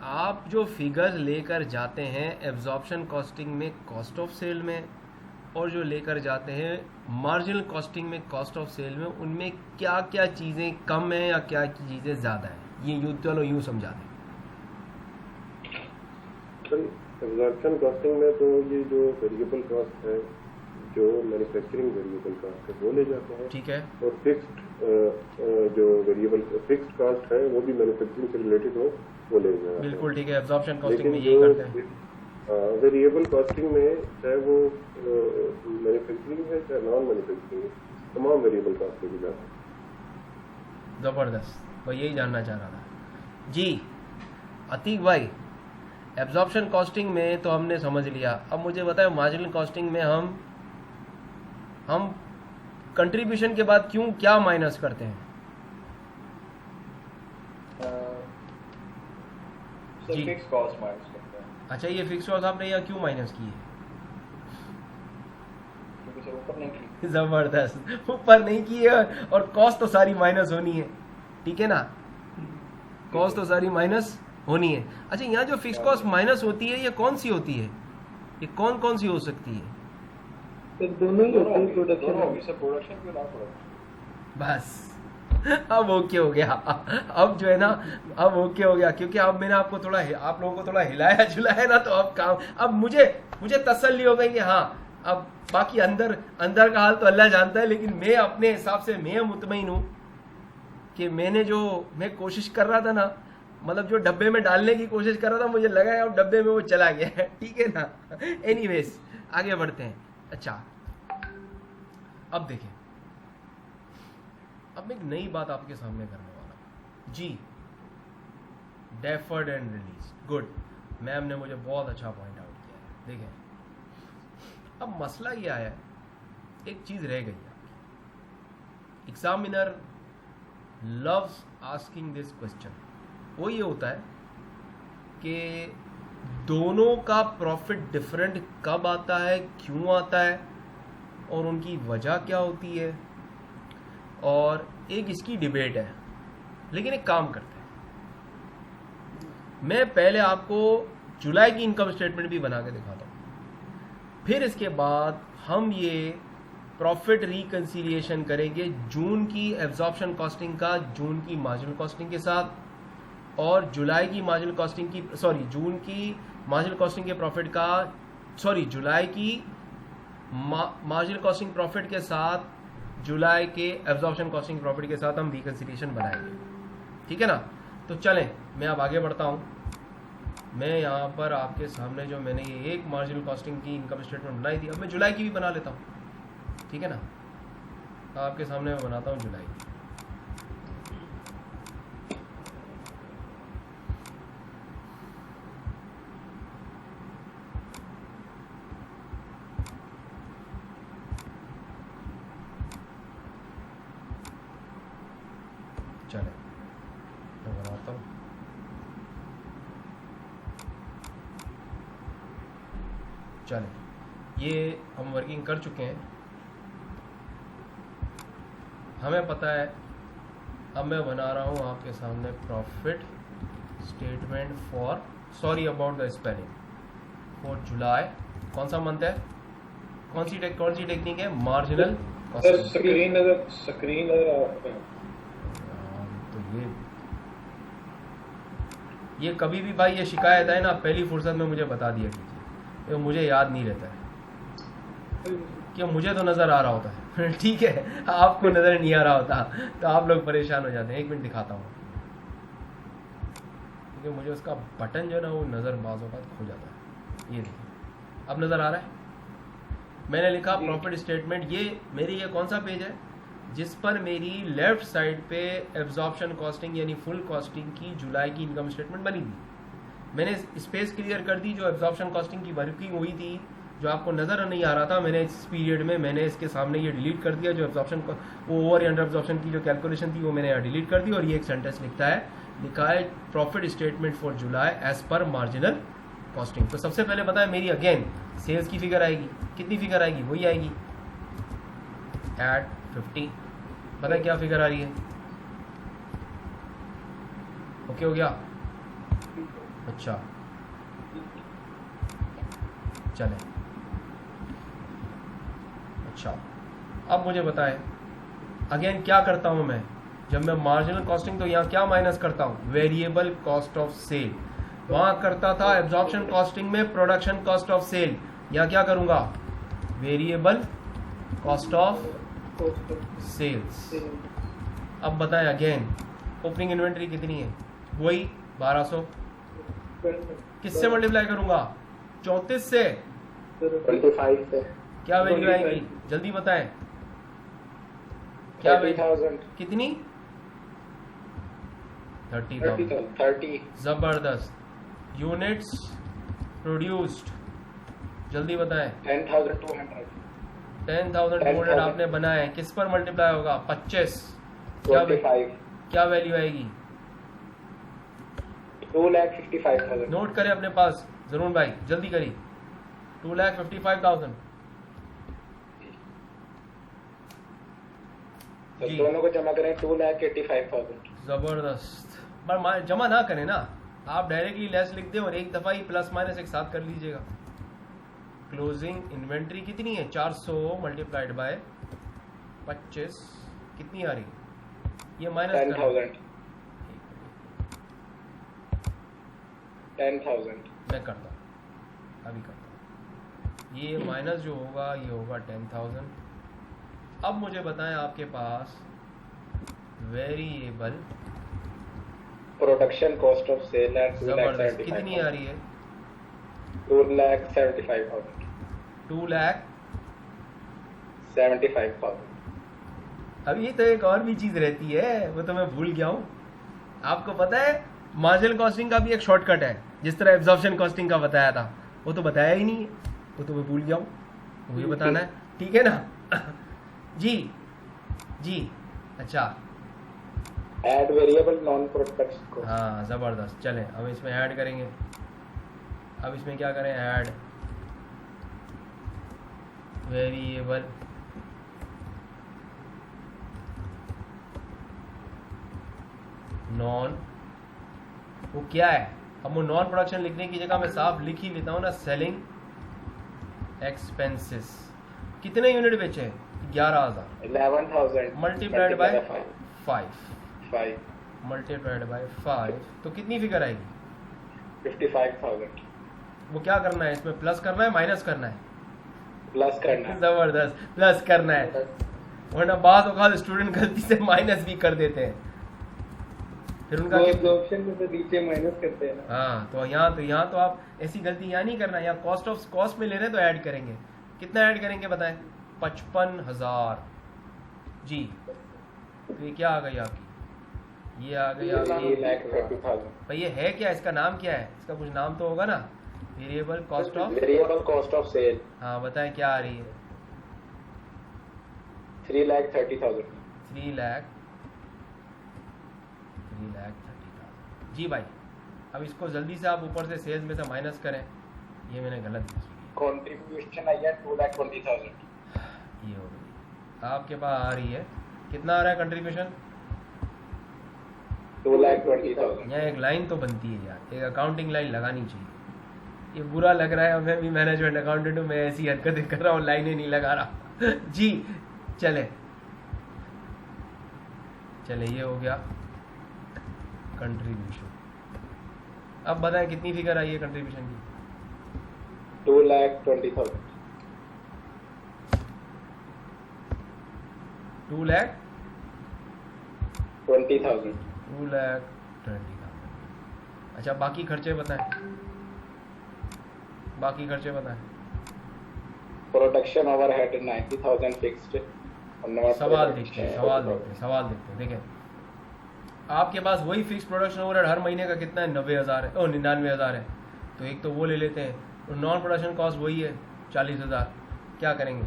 आप जो फिगर्स लेकर जाते हैं एब्जॉर्प्शन कॉस्टिंग में कॉस्ट ऑफ सेल में और जो लेकर जाते हैं मार्जिनल कॉस्टिंग में कॉस्ट ऑफ सेल में, उनमें क्या क्या चीज़ें कम हैं या क्या चीज़ें ज़्यादा हैं? ये चलो यूँ समझा दें। एब्जॉर्प्शन कॉस्टिंग में तो ये जो वेरिएबल कॉस्ट है, जो मैन्युफैक्चरिंग वेरिएबल कॉस्ट है वो ले जाते हैं। ठीक है। और फिक्स्ड जो वेरिएबल फिक्स्ड कॉस्ट है वो भी मैन्युफैक्चरिंग से रिलेटेड हो वो ले जाते हैं। बिल्कुल ठीक है, एब्जॉर्प्शन कॉस्टिंग में लेकिन यही करते हैं। वेरिएबल कॉस्टिंग में चाहे वो मैन्युफैक्चरिंग है चाहे नॉन मैन्युफैक्चरिंग है, तमाम वेरिएबल कॉस्ट लेके जाते हैं। ज़बरदस्त, मैं यही जानना चाह रहा था जी। अतीक भाई, एब्जॉर्प्शन कॉस्टिंग में तो हमने समझ लिया, अब मुझे बताएं मार्जिनल कॉस्टिंग में हम कंट्रीब्यूशन के बाद क्यों क्या माइनस करते हैं? जी, फिक्स कॉस्ट माइनस करते हैं। अच्छा, ये फिक्स कॉस्ट आपने यहाँ क्यों माइनस की है? क्योंकि सर ऊपर नहीं की। जबरदस्त, ऊपर नहीं की है और कॉस्ट तो सारी माइनस होनी है, ठीक है ना? कॉस्ट तो सारी माइनस होनी है। अच्छा, यहाँ जो फिक्स कॉस्ट माइनस होती है ये कौन सी होती है? ये कौन कौन सी हो सकती है? दोनों ही होती है, प्रोडक्शन होगी सर, प्रोडक्शन क्यों ना प्रोडक्शन। बस अब ओके हो गया, अब जो है ना अब ओके हो गया, क्योंकि अब मैंने आपको थोड़ा आप लोगों को थोड़ा हिलाया झुलाया ना, तो अब काम अब मुझे तसल्ली हो गई कि हाँ, अब बाकी अंदर का हाल तो अल्लाह जानता है, लेकिन मैं अपने हिसाब से मैं मुतमईन हूँ कि मैं कोशिश कर रहा था ना, मतलब जो डब्बे में डालने की कोशिश कर रहा था, मुझे लगा है अब डब्बे में वो चला गया है, ठीक है ना? एनीवेज आगे बढ़ते हैं। अच्छा, अब देखें, अब मैं एक नई बात आपके सामने करने वाला हूं जी। Deferred and release, good, ma'am ने मुझे बहुत अच्छा पॉइंट आउट किया है। देखें, अब मसला ये आया है, एक चीज रह गई है, examiner loves asking this question. वो ये होता है कि दोनों का प्रॉफिट डिफरेंट कब आता है, क्यों आता है और उनकी वजह क्या होती है, और एक इसकी डिबेट है। लेकिन एक काम करते हैं, मैं पहले आपको जुलाई की इनकम स्टेटमेंट भी बना के दिखाता हूं, फिर इसके बाद हम ये प्रॉफिट रिकंसिलिएशन करेंगे जून की एब्जॉर्प्शन कॉस्टिंग का जून की मार्जिनल कॉस्टिंग के साथ, और जुलाई की मार्जिनल कॉस्टिंग की जून की मार्जिनल कॉस्टिंग के प्रॉफिट का जुलाई की मार्जिनल कॉस्टिंग प्रॉफिट के साथ जुलाई के एब्जॉर्प्शन कॉस्टिंग प्रॉफिट के साथ हम रिकंसिलिएशन बनाएंगे, ठीक है ना? तो चलें, मैं अब आगे बढ़ता हूं। मैं यहाँ पर आपके सामने जो मैंने ये एक मार्जिनल कॉस्टिंग की इनकम स्टेटमेंट बनाई थी, अब मैं जुलाई की भी बना लेता हूँ। ठीक है ना। आपके सामने मैं बनाता हूँ जुलाई। चले मैं बनाता हूँ। चले ये हम वर्किंग कर चुके हैं, हमें पता है। अब मैं बना रहा हूँ आपके सामने profit statement for, sorry about the spelling, for जुलाई। कौन सा मंथ है, कौन सी टेक्निक है, मार्जिनल सर कॉस्टिंग। स्क्रीन नजर आप तो ये कभी भी भाई ये शिकायत है ना, पहली फुर्सत में मुझे बता दिया कीजिए, ये मुझे याद नहीं रहता है कि मुझे तो नज़र आ रहा होता है ठीक है, आपको नज़र नहीं आ रहा होता तो आप लोग परेशान हो जाते हैं। 1 मिनट दिखाता हूँ, क्योंकि मुझे उसका बटन जो है ना वो नज़र बाजों का खो जाता है। ये देखिए अब नज़र आ रहा है, मैंने लिखा प्रॉफिट स्टेटमेंट। ये मेरी ये कौन सा पेज है जिस पर मेरी लेफ्ट साइड पे एब्जॉर्प्शन कॉस्टिंग यानी फुल कॉस्टिंग की जुलाई की इनकम स्टेटमेंट बनी थी। मैंने स्पेस क्लियर कर दी, जो एब्जॉर्प्शन कॉस्टिंग की वर्किंग हुई थी जो आपको नज़र नहीं आ रहा था, मैंने इस पीरियड में मैंने इसके सामने ये डिलीट कर दिया। जो एब्जॉर्प्शन वो ओवर अंडर एब्जॉर्प्शन की जो कैलकुलेशन थी वो मैंने यहाँ डिलीट कर दी, और ये एक सेंटेंस लिखा है profit statement for July as per marginal costing. तो सबसे पहले पता है मेरी अगेन सेल्स की फिगर आएगी, कितनी फिगर आएगी, वही आएगी एट 50। पता है क्या फिगर आ रही है, ओके हो गया। अच्छा चले, अच्छा अब मुझे बताएं अगेन क्या करता हूं मैं जब मैं मार्जिनल कॉस्टिंग, तो यहाँ क्या माइनस करता हूं, वेरिएबल कॉस्ट ऑफ सेल। वहां करता था एब्जॉर्प्शन कॉस्टिंग में प्रोडक्शन कॉस्ट ऑफ सेल, यहाँ क्या करूंगा, वेरिएबल कॉस्ट ऑफ सेल्स। अब बताएं अगेन ओपनिंग इन्वेंट्री कितनी है, वही 1200, किससे मल्टीप्लाई करूंगा, 34 से, 25 से क्या वैल्यू आएगी जल्दी बताएं, क्या वैल्यू कितनी, 30,000। जबरदस्त। यूनिट्स प्रोड्यूस्ड जल्दी बताएं, 10,200 10,200 आपने बनाए, किस पर मल्टीप्लाई होगा, 25, क्या वैल्यू आएगी, 2,55,000। नोट करें अपने पास जरूर भाई, जल्दी करिए, 2,55,000 जी। दोनों को जमा करें 2,85,000। जबरदस्त, पर जमा ना करें ना, आप डायरेक्टली लेस लिख दें और एक दफा ही प्लस माइनस एक साथ कर लीजिएगा। क्लोजिंग इन्वेंट्री कितनी है, 400 मल्टीप्लाइड बाय 25 कितनी आ रही है, ये माइनस 10,000 मैं करता हूँ, अभी करता हूँ। ये माइनस जो होगा ये होगा 10,000। अब मुझे बताएं आपके पास variable production cost of sale है जबरदस्त कितनी आ रही है, 2,75,000। 2,75,000। अभी तो एक और भी चीज रहती है, वो तो मैं भूल गया हूँ। आपको पता है मार्जिनल कॉस्टिंग का भी एक शॉर्टकट है, जिस तरह एब्जॉर्प्शन कॉस्टिंग का बताया था, वो तो बताया ही नहीं है, वो तो मैं भूल गया हूँ, वो ये बताना है, ठीक है ना जी जी। अच्छा ऐड वेरिएबल नॉन प्रोडक्शन को, हाँ जबरदस्त। चलें अब इसमें ऐड करेंगे, अब इसमें क्या करें, ऐड वेरिएबल नॉन, वो क्या है, अब वो नॉन प्रोडक्शन लिखने की जगह मैं साफ लिख ही लेता हूँ ना, सेलिंग एक्सपेंसेस। कितने यूनिट बेचे, 11,000 11,000 मल्टीप्लाइड बाय 5 मल्टीप्लाइड बाय 5 तो कितनी फिगर आएगी, 55,000। वो क्या करना है, इसमें प्लस करना है माइनस करना है, प्लस करना है। जबरदस्त प्लस करना है, वरना बाद औकात स्टूडेंट गलती से माइनस भी कर देते हैं, फिर उनका एब्जॉर्प्शन में तो नीचे माइनस करते हैं ना। हाँ तो यहाँ तो आप ऐसी गलती यहाँ नहीं करना, यहाँ कॉस्ट में ले रहे हैं तो ऐड करेंगे, कितना ऐड करेंगे बताएं, 55,000 जी। तो ये क्या आ गई आपकी, ये आ गई आपकी 3,30,000 भाई। ये है क्या, इसका नाम क्या है, इसका कुछ नाम तो होगा ना, variable cost of. Variable cost of sale हाँ बताएं क्या आ रही है। 3,30,000 3,30,000 जी भाई। अब इसको जल्दी से आप ऊपर से सेल्स में से माइनस करें, ये मैंने गलत लिखी है, कंट्रीब्यूशन आई है 2,20,000 ये हो गई आपके पास आ रही है। कितना आ रहा है कंट्रीब्यूशन, 2,20,000 यहाँ एक लाइन तो बनती है यार, एक अकाउंटिंग लाइन लगानी चाहिए। ये बुरा लग रहा है, हमें भी मैनेजमेंट अकाउंटेंट हूँ, मैं ऐसी हरकतें कर रहा हूँ, लाइनें नहीं लगा रहा जी। चले ये हो गया कंट्रीब्यूशन। अब बताएं कितनी फिगर आई है कंट्रीब्यूशन की। 2,20,000 2,20,000 20,000 अच्छा बाकी खर्चे बताएं, बाकी खर्चे बताएं। Production overhead 90,000 fixed. सवाल देखते हैं देखें। आपके पास वही फिक्स प्रोडक्शन ओवरहेड हर महीने का कितना है, 90,000 है, 99,000 है, तो एक तो वो ले लेते हैं। और नॉन प्रोडक्शन कॉस्ट वही है 40,000। क्या करेंगे,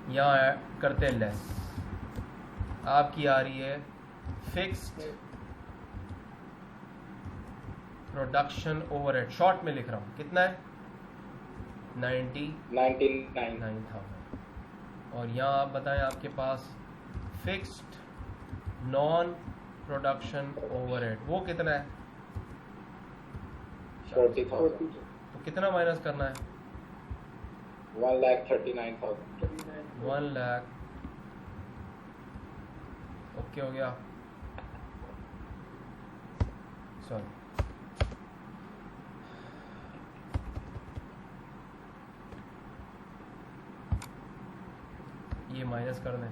यहाँ करते हैं लेस, आपकी आ रही है फिक्स्ड प्रोडक्शन ओवरहेड, शॉर्ट में लिख रहा हूँ, कितना है 99,000। और यहाँ आप बताएं आपके पास फिक्स्ड नॉन प्रोडक्शन ओवरहेड वो कितना है, 40,000 तो कितना माइनस करना है, 1,39,000 1 लाख। ओके हो गया, सॉरी ये माइनस कर दें।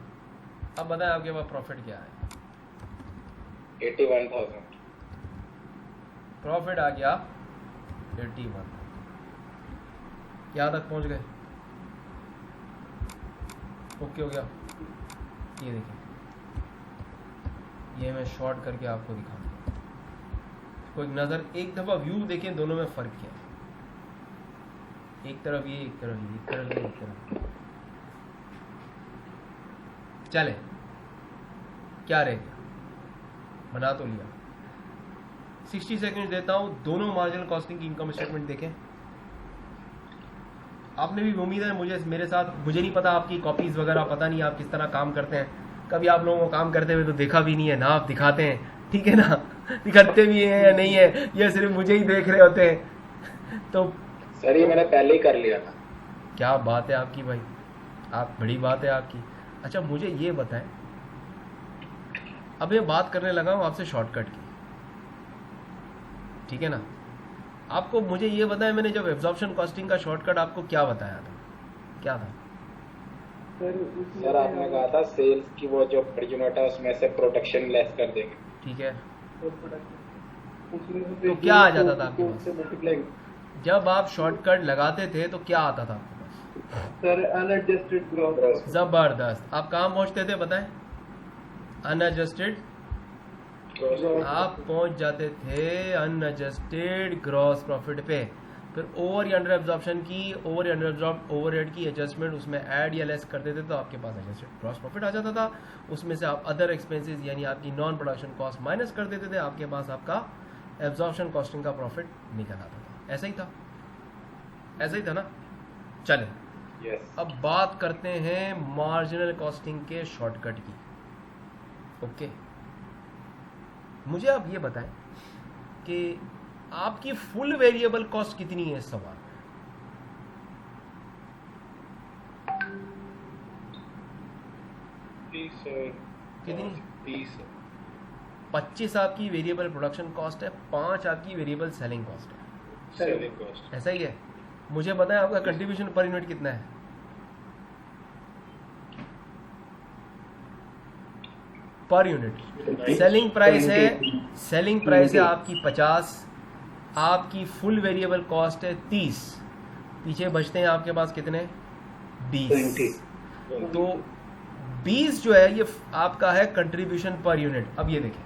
अब बताएं आपके पास प्रॉफिट क्या है, 81,000 प्रॉफिट आ गया 81, यहाँ तक पहुँच गए। ओके हो गया। ये देखिए, ये मैं शॉर्ट करके आपको दिखाऊंगा, इसको एक नज़र, एक दफ़ा व्यू देखें, दोनों में फ़र्क क्या है, एक तरफ ये, एक तरफ ये, एक तरफ ये, एक तरफ ये। चले क्या रह गया, बना तो लिया। 60 सेकंड देता हूं, दोनों मार्जिनल कॉस्टिंग की इनकम स्टेटमेंट देखें। आपने भी उम्मीद है मुझे मेरे साथ, मुझे नहीं पता आपकी कॉपीज वगैरह, पता नहीं आप किस तरह काम करते हैं, कभी आप लोगों को काम करते हुए तो देखा भी नहीं है ना, आप दिखाते हैं, ठीक है ना, दिखाते भी हैं या नहीं है, ये सिर्फ मुझे ही देख रहे होते हैं। तो सर ये मैंने पहले ही कर लिया था। क्या बात है आपकी भाई, आप बड़ी बात है आपकी। अच्छा मुझे ये बताएं, अब मैं बात करने लगा हूं आपसे शॉर्टकट की, ठीक है ना। आपको मुझे ये बताएं, मैंने जब एब्जॉर्प्शन कॉस्टिंग का शॉर्टकट आपको क्या बताया था, क्या था सर आपने कहा था सेल्स की वो जो पर यूनिट है उसमें से प्रोडक्शन लेस कर देंगे। ठीक है, उसमें तो क्या आ जाता था आपके पास? मल्टीप्लाई जब आप शॉर्टकट लगाते थे तो क्या आता था आपके पास? Sir unadjusted gross. जबरदस्त। आप कहाँ पहुंचते थे बताएं, अनएडजस्टेड, आप पहुंच जाते थे अनएडजस्टेड ग्रॉस प्रॉफिट पे। फिर ओवर या अंडर एब्जॉर्प्शन की, ओवर या अंडर एब्जॉर्ब ओवरहेड की एडजस्टमेंट उसमें ऐड या लेस कर देते तो आपके पास एडजस्टेड ग्रॉस प्रॉफिट आ जाता था। उसमें से आप अदर एक्सपेंसेस यानी आपकी नॉन प्रोडक्शन कॉस्ट माइनस कर देते थे, आपके पास आपका एब्जॉर्प्शन कॉस्टिंग का प्रॉफिट निकल आता था। ऐसा ही था, ऐसा ही था ना। चले अब बात करते हैं मार्जिनल कॉस्टिंग के शॉर्टकट की। ओके, मुझे आप ये बताएं कि आपकी फुल वेरिएबल कॉस्ट कितनी है इस सवाल में? कितनी? 25 आपकी वेरिएबल प्रोडक्शन कॉस्ट है, 5 आपकी वेरिएबल सेलिंग कॉस्ट है, ऐसा ही है। मुझे बताएं आपका कंट्रीब्यूशन पर यूनिट कितना है? पर यूनिट सेलिंग प्राइस है, सेलिंग प्राइस है आपकी 50, आपकी फुल वेरिएबल कॉस्ट है 30, पीछे बचते हैं आपके पास कितने? 20। तो 20 जो है ये आपका है कंट्रीब्यूशन पर यूनिट। अब ये देखें,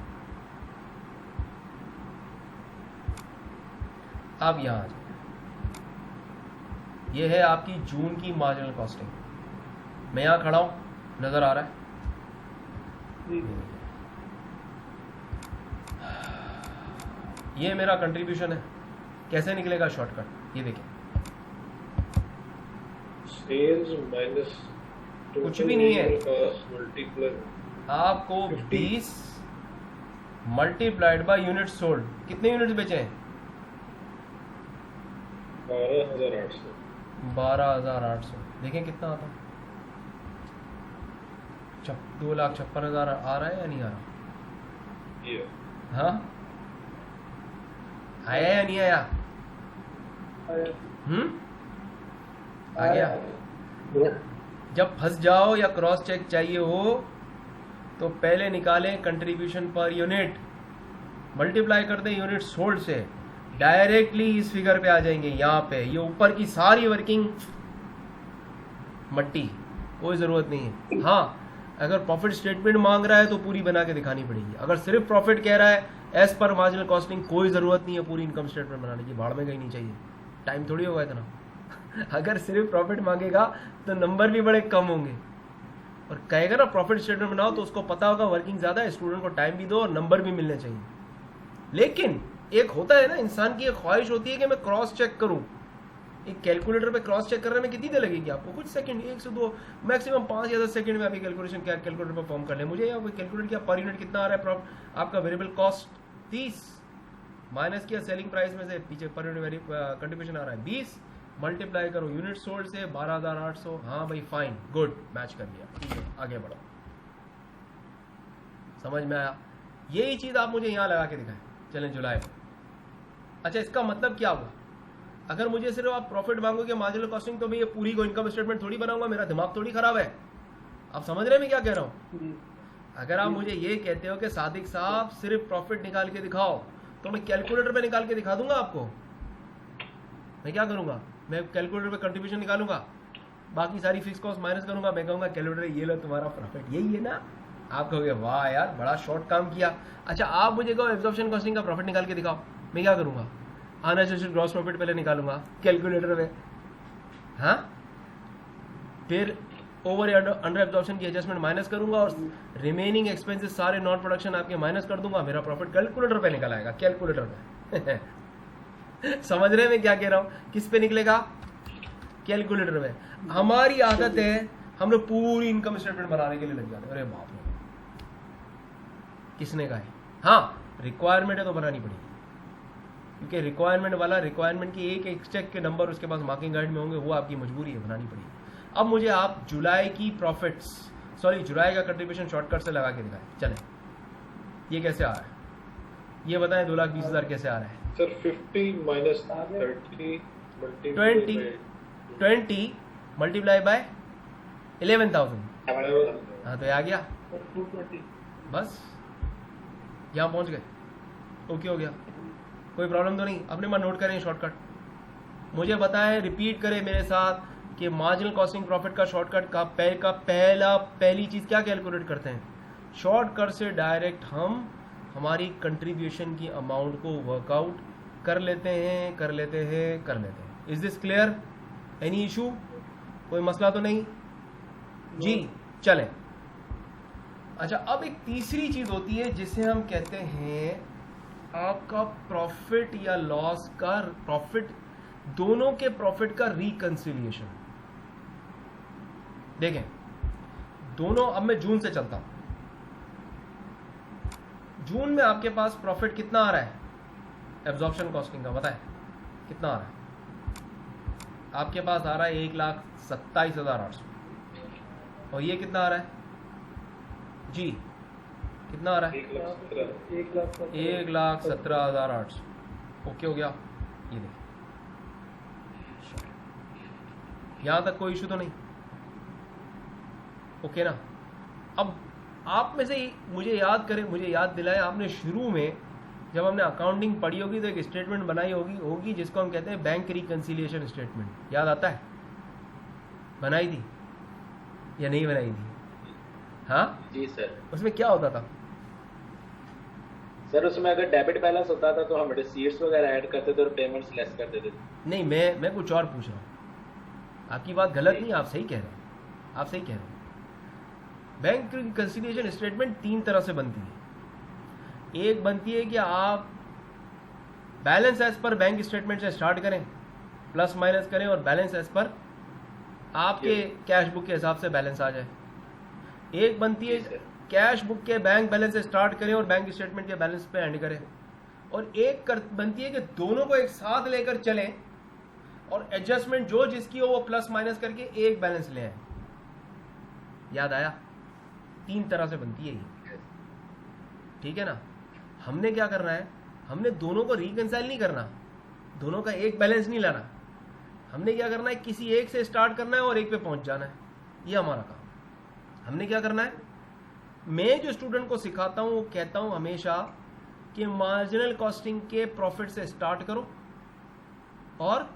अब यहां आ जाए, ये है आपकी जून की मार्जिनल कॉस्टिंग। मैं यहां खड़ा हूं, नजर आ रहा है? ये मेरा कंट्रीब्यूशन है। कैसे निकलेगा शॉर्टकट? ये देखिए, सेल्स माइनस कुछ भी नहीं है। मल्टीप्लाई आपको 20 मल्टीप्लाइड बाय यूनिट सोल्ड, कितने यूनिट्स बेचे हैं? 12,800। 12,800। देखें कितना आता है? 2,56,000 आ रहा है या नहीं आ रहा? ये हाँ, आया या नहीं आया? आ गया। जब फंस जाओ या क्रॉस चेक चाहिए हो तो पहले निकालें कंट्रीब्यूशन पर यूनिट, मल्टीप्लाई कर दें यूनिट सोल्ड से, डायरेक्टली इस फिगर पे आ जाएंगे। यहाँ पे ये ऊपर की सारी वर्किंग मट्टी, कोई ज़रूरत नहीं है। हाँ, अगर प्रॉफिट स्टेटमेंट मांग रहा है तो पूरी बना के दिखानी पड़ेगी। अगर सिर्फ प्रॉफिट कह रहा है एज पर मार्जिनल कॉस्टिंग, कोई ज़रूरत नहीं है पूरी इनकम स्टेटमेंट बनाने की, भाड़ में गई नहीं चाहिए, टाइम थोड़ी होगा इतना। अगर सिर्फ प्रॉफिट मांगेगा तो नंबर भी बड़े कम होंगे, और कहेगा ना प्रॉफिट स्टेटमेंट बनाओ तो उसको पता होगा वर्किंग ज़्यादा है, स्टूडेंट को टाइम भी दो और नंबर भी मिलने चाहिए। लेकिन एक होता है ना, इंसान की एक ख्वाहिश होती है कि मैं क्रॉस चेक करूं। एक कैलकुलेटर पे क्रॉस चेक करने में कितनी देर लगेगी आपको? कुछ सेकंड, 1 से 2, मैक्सिमम 5 या 10 सेकंड में आपकी कैलकुलेशन क्या कैलकुलेटर पर फॉर्म कर ले। मुझे यहाँ कैलकुलेट किया पर यूनिट कितना आ रहा है, आपका वेरिएबल कॉस्ट 30 माइनस किया सेलिंग प्राइस में से, पीछे पर यूनिट कंट्रीब्यूशन आ रहा है 20, मल्टीप्लाई करो यूनिट सोल्ड से 12,800। हाँ भाई फाइन, गुड, मैच कर लिया, ठीक है, आगे बढ़ो। समझ में आया? यही चीज आप मुझे यहाँ लगा के दिखाएं। चलें जुलाई में। अच्छा, इसका मतलब क्या हुआ? अगर मुझे सिर्फ आप प्रॉफिट मांगोगे मार्जिनल कॉस्टिंग, तो मैं ये पूरी को इनकम स्टेटमेंट थोड़ी बनाऊंगा, मेरा दिमाग थोड़ी खराब है। आप समझ रहे हैं मैं क्या कह रहा हूँ? अगर आप मुझे ये कहते हो कि सादिक साहब सिर्फ प्रॉफिट निकाल के दिखाओ, तो मैं कैलकुलेटर पे निकाल के दिखा दूंगा आपको। मैं क्या करूंगा? मैं कैलकुलेटर पे कंट्रीब्यूशन निकालूंगा, बाकी सारी फिक्स कॉस्ट माइनस करूंगा, मैं कहूंगा कैलकुलेटर ये लो तुम्हारा प्रॉफिट, यही है ना? आप कहोगे वाह यार बड़ा शॉर्ट काम किया। अच्छा, आप मुझे कहो एब्जॉर्प्शन कॉस्टिंग का प्रॉफिट निकाल के दिखाओ, मैं क्या करूंगा? अनएडजस्टेड ग्रॉस प्रॉफिट पहले निकालूंगा कैलकुलेटर में, हाँ, फिर ओवर या अंडर एब्जॉर्प्शन की एडजस्टमेंट माइनस करूंगा और रिमेनिंग एक्सपेंसेस सारे नॉन प्रोडक्शन आपके माइनस कर दूंगा, मेरा प्रॉफिट कैलकुलेटर पे निकल आएगा, कैलकुलेटर पे। समझ रहे हैं मैं क्या कह रहा हूं? किस पे निकलेगा? कैलकुलेटर में। हमारी आदत है हम लोग पूरी इनकम स्टेटमेंट बनाने के लिए लग जाते हैं। अरे बाप रे, किसने कहा है? हाँ, रिक्वायरमेंट है तो बनानी पड़ेगी, क्योंकि रिक्वायरमेंट वाला, रिक्वायरमेंट की एक एक चेक के नंबर उसके पास मार्किंग गाइड में होंगे, वो आपकी मजबूरी है, बनानी पड़ेगी। अब मुझे आप जुलाई की प्रॉफिट्स, सॉरी जुलाई का कंट्रीब्यूशन शॉर्टकट से लगा के दिखाएं। चलें, ये कैसे आ रहा है ये बताएं। 2,20,000 कैसे आ रहा है? Sir 50 minus 30 20 multiply by 11,000। हाँ, तो ये आ गया, 220। बस यहाँ पहुँच गए, ओके हो गया, कोई प्रॉब्लम तो नहीं। अपने मन नोट करें शॉर्टकट, मुझे बताएं, रिपीट करें मेरे साथ कि मार्जिनल कॉस्टिंग प्रॉफिट का शॉर्टकट का पहली चीज़ क्या कैलकुलेट करते हैं? शॉर्टकट से डायरेक्ट हम हमारी कंट्रीब्यूशन की अमाउंट को वर्कआउट कर लेते हैं। Is this clear? Any issue? कोई मसला तो नहीं जी? चलें। अच्छा, अब एक तीसरी चीज होती है जिसे हम कहते हैं आपका प्रॉफिट या लॉस का, प्रॉफिट, दोनों के प्रॉफिट का रिकंसिलिएशन। देखें दोनों, अब मैं जून से चलता हूं। जून में आपके पास प्रॉफिट कितना आ रहा है एब्जॉर्प्शन कॉस्टिंग का? बताएं कितना आ रहा है? आपके पास आ रहा है 1,27,800। और ये कितना आ रहा है जी? कितना आ रहा है? 1,17,800। ओके हो गया? ये देखिए, यहां तक कोई इशू तो नहीं? ओके ना? अब आप में से मुझे याद दिलाएं, आपने शुरू में जब हमने अकाउंटिंग पढ़ी होगी तो एक स्टेटमेंट बनाई होगी जिसको हम कहते हैं बैंक रिकंसिलिएशन स्टेटमेंट। याद आता है? बनाई थी? या नहीं बनाई थी? हाँ, जी सर। उसमें क्या होता था? सर उसमें अगर डेबिट बैलेंस होता था तो हम रिसीट्स वगैरह ऐड करते थे और पेमेंट्स लेस कर देते थे। नहीं, मैं कुछ और पूछ रहा हूँ। आपकी बात गलत नहीं, आप सही कह रहे हो, आप सही कह रहे हो। बैंक रिकंसिलिएशन स्टेटमेंट 3 तरह से बनती है। एक बनती है कि आप balance as per bank statement से स्टार्ट करें, प्लस माइनस करें और बैलेंस एज पर आपके कैश बुक के हिसाब से बैलेंस आ जाए। एक बनती है जी सर। कैश बुक के बैंक बैलेंस से स्टार्ट करें और बैंक स्टेटमेंट के बैलेंस पे एंड करें। और एक बनती है कि दोनों को एक साथ लेकर चलें और एडजस्टमेंट जो जिसकी हो वो प्लस माइनस करके एक बैलेंस ले आए। याद आया? 3 तरह से बनती है ये, ठीक है ना? हमने क्या करना है, हमने दोनों को रिकंसाइल नहीं करना, दोनों का एक बैलेंस नहीं लाना। हमने क्या करना है, किसी एक से स्टार्ट करना है और एक पे पहुंच जाना है। ये हमारा काम। हमने क्या करना है, मैं जो स्टूडेंट को सिखाता हूं वो कहता हूं हमेशा कि मार्जिनल कॉस्टिंग के प्रॉफिट से स्टार्ट करो और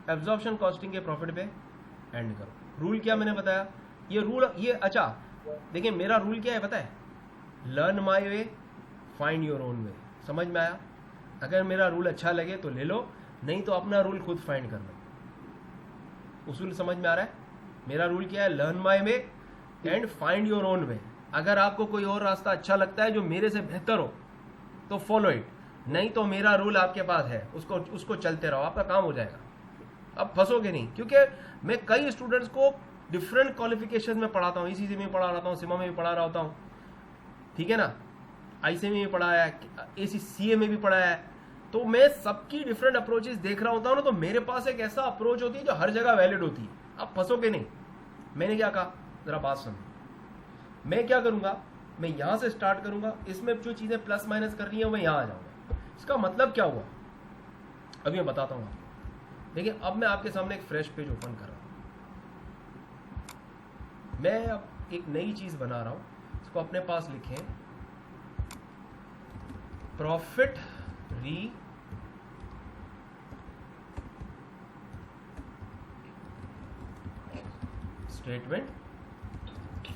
एब्जॉर्प्शन कॉस्टिंग के प्रॉफिट पे एंड करो। रूल क्या मैंने बताया? ये रूल, ये अच्छा देखिए मेरा रूल क्या है पता है? Learn my way, find your own way. समझ में आया? अगर मेरा रूल अच्छा लगे तो ले लो, नहीं तो अपना रूल खुद फाइंड कर लो। उसूल समझ में आ रहा है? मेरा रूल क्या है? Learn my way and find your own way. अगर आपको कोई और रास्ता अच्छा लगता है जो मेरे से बेहतर हो तो फॉलो इट, नहीं तो मेरा रूल आपके पास है, उसको चलते रहो, आपका काम हो जाएगा। अब फंसोगे नहीं, क्योंकि मैं कई स्टूडेंट्स को डिफरेंट क्वालिफिकेशन में पढ़ाता हूँ। इसी में पढ़ा रहा हूँ, सिमा में भी पढ़ा रहा होता हूँ, ठीक है ना? आईसी में भी पढ़ाया है, ACCA में भी पढ़ाया है। तो मैं सबकी डिफरेंट अप्रोचेस देख रहा होता हूँ ना, तो मेरे पास एक ऐसा अप्रोच होती है जो हर जगह वैलिड होती है। अब फंसोगे नहीं। मैंने क्या कहा, जरा बात सुनो। मैं क्या करूंगा, मैं यहां से स्टार्ट करूंगा, इसमें जो चीजें प्लस माइनस कर रही है मैं यहां आ जाऊंगा। इसका मतलब क्या हुआ अभी मैं बताता हूं आपको। देखिए अब मैं आपके सामने एक फ्रेश पेज ओपन कर रहा हूं। मैं अब एक नई चीज बना रहा हूं, इसको अपने पास लिखें, प्रॉफिट री statement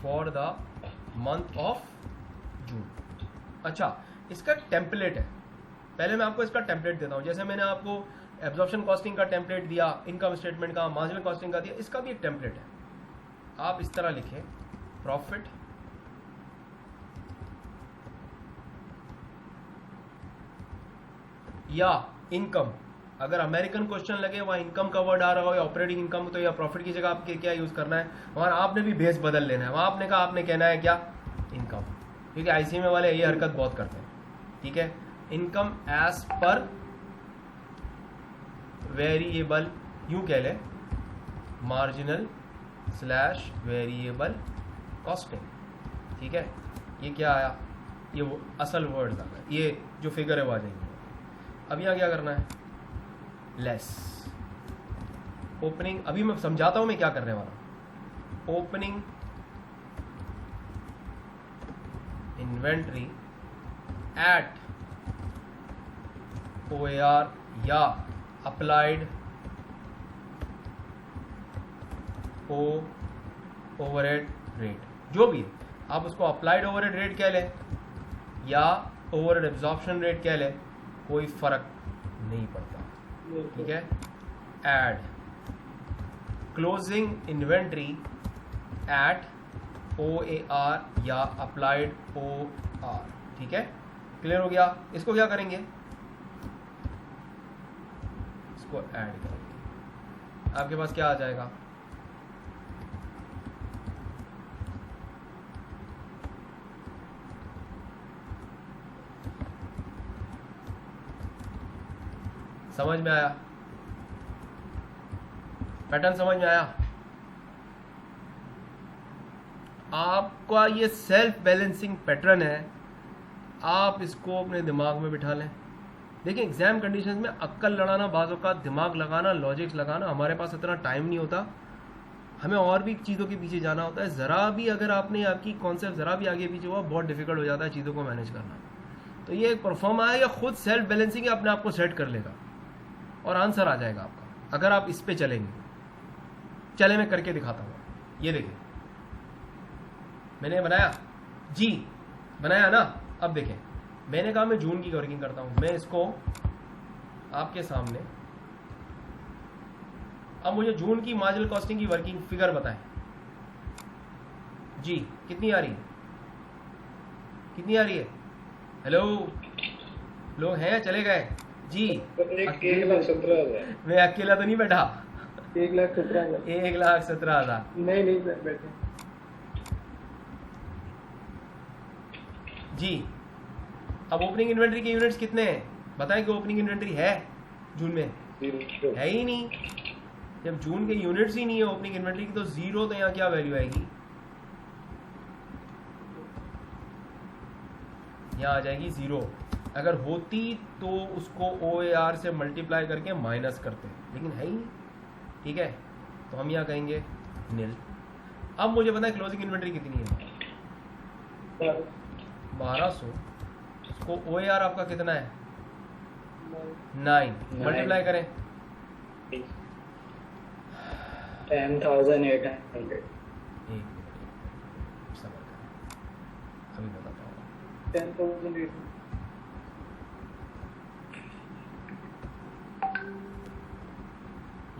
for the month of जून। अच्छा, इसका टेम्पलेट है। पहले मैं आपको इसका टेम्पलेट देता हूं। जैसे मैंने आपको एब्जॉर्प्शन कॉस्टिंग का टेम्पलेट दिया, इनकम स्टेटमेंट का, मार्जिनल कॉस्टिंग का दिया, इसका भी एक टेम्पलेट है। आप इस तरह लिखें, प्रॉफिट या इनकम। अगर अमेरिकन क्वेश्चन लगे वहां इनकम का वर्ड आ रहा हो या ऑपरेटिंग इनकम, तो या प्रॉफिट की जगह आपके क्या यूज करना है, वहां आपने भी बेस बदल लेना है। वहां आपने कहा, आपने कहना है क्या, इनकम, क्योंकि आईसीएम वाले ये हरकत बहुत करते हैं, ठीक है? इनकम एज पर वेरिएबल, यूं कह ले, मार्जिनल स्लैश वेरिएबल कॉस्टिंग, ठीक है? ये क्या आया, ये वो असल वर्ड आ गया, ये जो फिगर है वो आ जाएंगे। अब यहाँ क्या करना है, लेस ओपनिंग। अभी मैं समझाता हूं मैं क्या करने वाला हूं। ओपनिंग इन्वेंट्री एट OAR या अप्लाइड ओवरहेड रेट, जो भी है आप उसको अप्लाइड ओवरहेड रेट कह लें या ओवरहेड एब्जॉर्प्शन रेट कह लें, कोई फर्क नहीं पड़ता, ठीक है? Add closing inventory at OAR या अप्लाइड OR, ठीक है? क्लियर हो गया? इसको क्या करेंगे, इसको ऐड करेंगे। आपके पास क्या आ जाएगा, समझ में आया? पैटर्न समझ में आया? आपका ये सेल्फ बैलेंसिंग पैटर्न है, आप इसको अपने दिमाग में बिठा लें। देखिए एग्जाम कंडीशंस में अक्कल लड़ाना, बाजों का दिमाग लगाना, लॉजिक्स लगाना, हमारे पास इतना टाइम नहीं होता, हमें और भी चीज़ों के पीछे जाना होता है। ज़रा भी अगर आपने आपकी कॉन्सेप्ट ज़रा भी आगे पीछे हुआ, बहुत डिफिकल्ट हो जाता है चीज़ों को मैनेज करना। तो ये एक परफॉर्म आएगा, खुद सेल्फ बैलेंसिंग अपने आप को सेट कर लेगा और आंसर आ जाएगा आपका, अगर आप इस पे चलेंगे। चले मैं करके दिखाता हूँ। ये देखिए मैंने बनाया जी, बनाया ना। अब देखें, मैंने कहा मैं जून की वर्किंग करता हूं, मैं इसको आपके सामने, अब मुझे जून की मार्जिनल कॉस्टिंग की वर्किंग फिगर बताएं जी, कितनी आ रही है, कितनी आ रही है? हेलो, लोग हैं, चले गए जी? 1,17,000। मैं अकेला तो नहीं बैठा? 1,17,000 1,17,000। नहीं सर बैठे जी। अब ओपनिंग इन्वेंट्री के यूनिट्स कितने हैं बताएं कि ओपनिंग इन्वेंट्री है जून में? है ही नहीं। जब जून के यूनिट्स ही नहीं है ओपनिंग इन्वेंट्री की तो जीरो, तो यहाँ क्या वैल्यू आएगी? यहाँ आ जाएगी जीरो। अगर होती तो उसको OAR से मल्टीप्लाई करके माइनस करते, लेकिन है ही नहीं। ठीक है, तो हम यहाँ कहेंगे नील। अब मुझे पता है क्लोजिंग इन्वेंट्री कितनी है, 1200। उसको OAR आपका कितना है? 9। मल्टीप्लाई करें 10,800। एक मिनट, सबर करें, अभी बताता हूँ। 10,800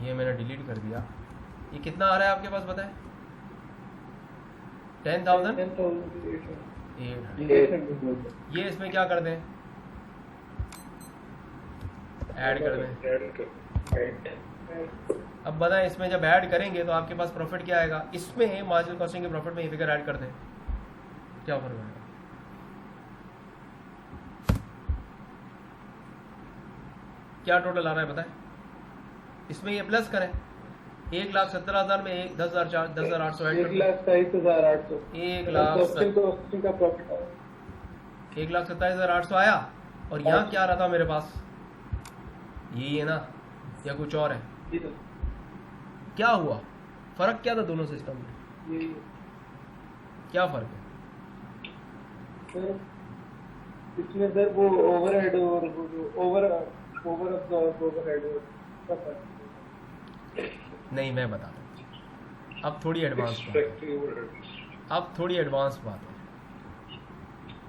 ये मैंने डिलीट कर दिया। ये कितना आ रहा है आपके पास बताएं? 10,800। ये इसमें क्या कर दें? ऐड कर दें। अब बताएं, इसमें जब ऐड करेंगे तो आपके पास प्रॉफिट क्या आएगा? इसमें मार्जिनल कॉस्टिंग के प्रॉफिट में ये फिगर ऐड कर दें, क्या फर्क आएगा? क्या टोटल आ रहा है बताएं? इसमें ये प्लस करें, 1,17,000 में 10,800 ऐड कर दें। 1,27,800 1,27,800 का प्रॉफिट आया। 1,27,800 आया। और यहाँ क्या आ रहा था मेरे पास? यही है ना, या कुछ और है? जी सर, क्या हुआ? फर्क क्या था दोनों सिस्टम में? ये क्या फर्क है? सर इसमें सर वो ओवरहेड और ओवर ओवरहेड का फर्क। नहीं, मैं बताता हूँ। अब थोड़ी एडवांस बात है, अब थोड़ी एडवांस बात है।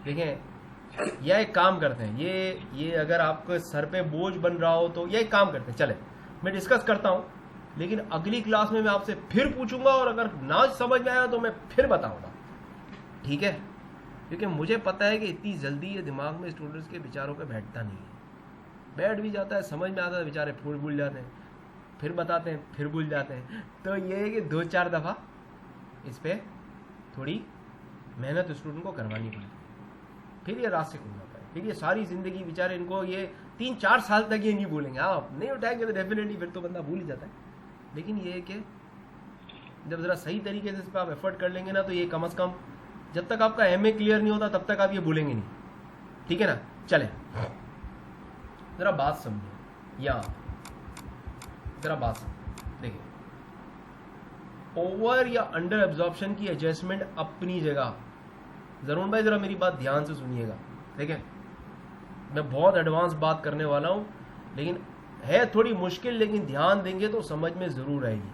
देखें, यह एक काम करते हैं, ये अगर आपके सर पे बोझ बन रहा हो तो यह एक काम करते हैं। चले, मैं डिस्कस करता हूँ, लेकिन अगली क्लास में मैं आपसे फिर पूछूंगा, और अगर ना समझ में आया तो मैं फिर बताऊंगा, ठीक है? क्योंकि मुझे पता है कि इतनी जल्दी ये दिमाग में स्टूडेंट्स के विचारों पे बैठता नहीं है। बैठ भी जाता है, समझ में आता है, बेचारे भूल जाते हैं, फिर बताते हैं, फिर भूल जाते हैं। तो ये है कि 2-4 दफ़ा इस पर थोड़ी मेहनत स्टूडेंट को करवानी पड़ती है, फिर ये रास्ते खुल जाता है। फिर ये सारी ज़िंदगी बेचारे, इनको ये 3-4 साल तक ये नहीं भूलेंगे। आप नहीं उठाएंगे तो डेफिनेटली फिर तो बंदा भूल ही जाता है। लेकिन ये है कि जब ज़रा सही तरीके से इस पर आप एफर्ट कर लेंगे ना, तो ये कम से कम जब तक आपका MA क्लियर नहीं होता तब तक आप ये भूलेंगे नहीं, ठीक है ना? चले ज़रा बात समझिए, या ज़रा बात समझिए। देखिए, ओवर या अंडर एब्जॉर्प्शन की एडजस्टमेंट अपनी जगह। जरूर भाई ज़रा मेरी बात ध्यान से सुनिएगा, ठीक है? मैं बहुत एडवांस बात करने वाला हूँ, लेकिन है थोड़ी मुश्किल, लेकिन ध्यान देंगे तो समझ में ज़रूर आएगी।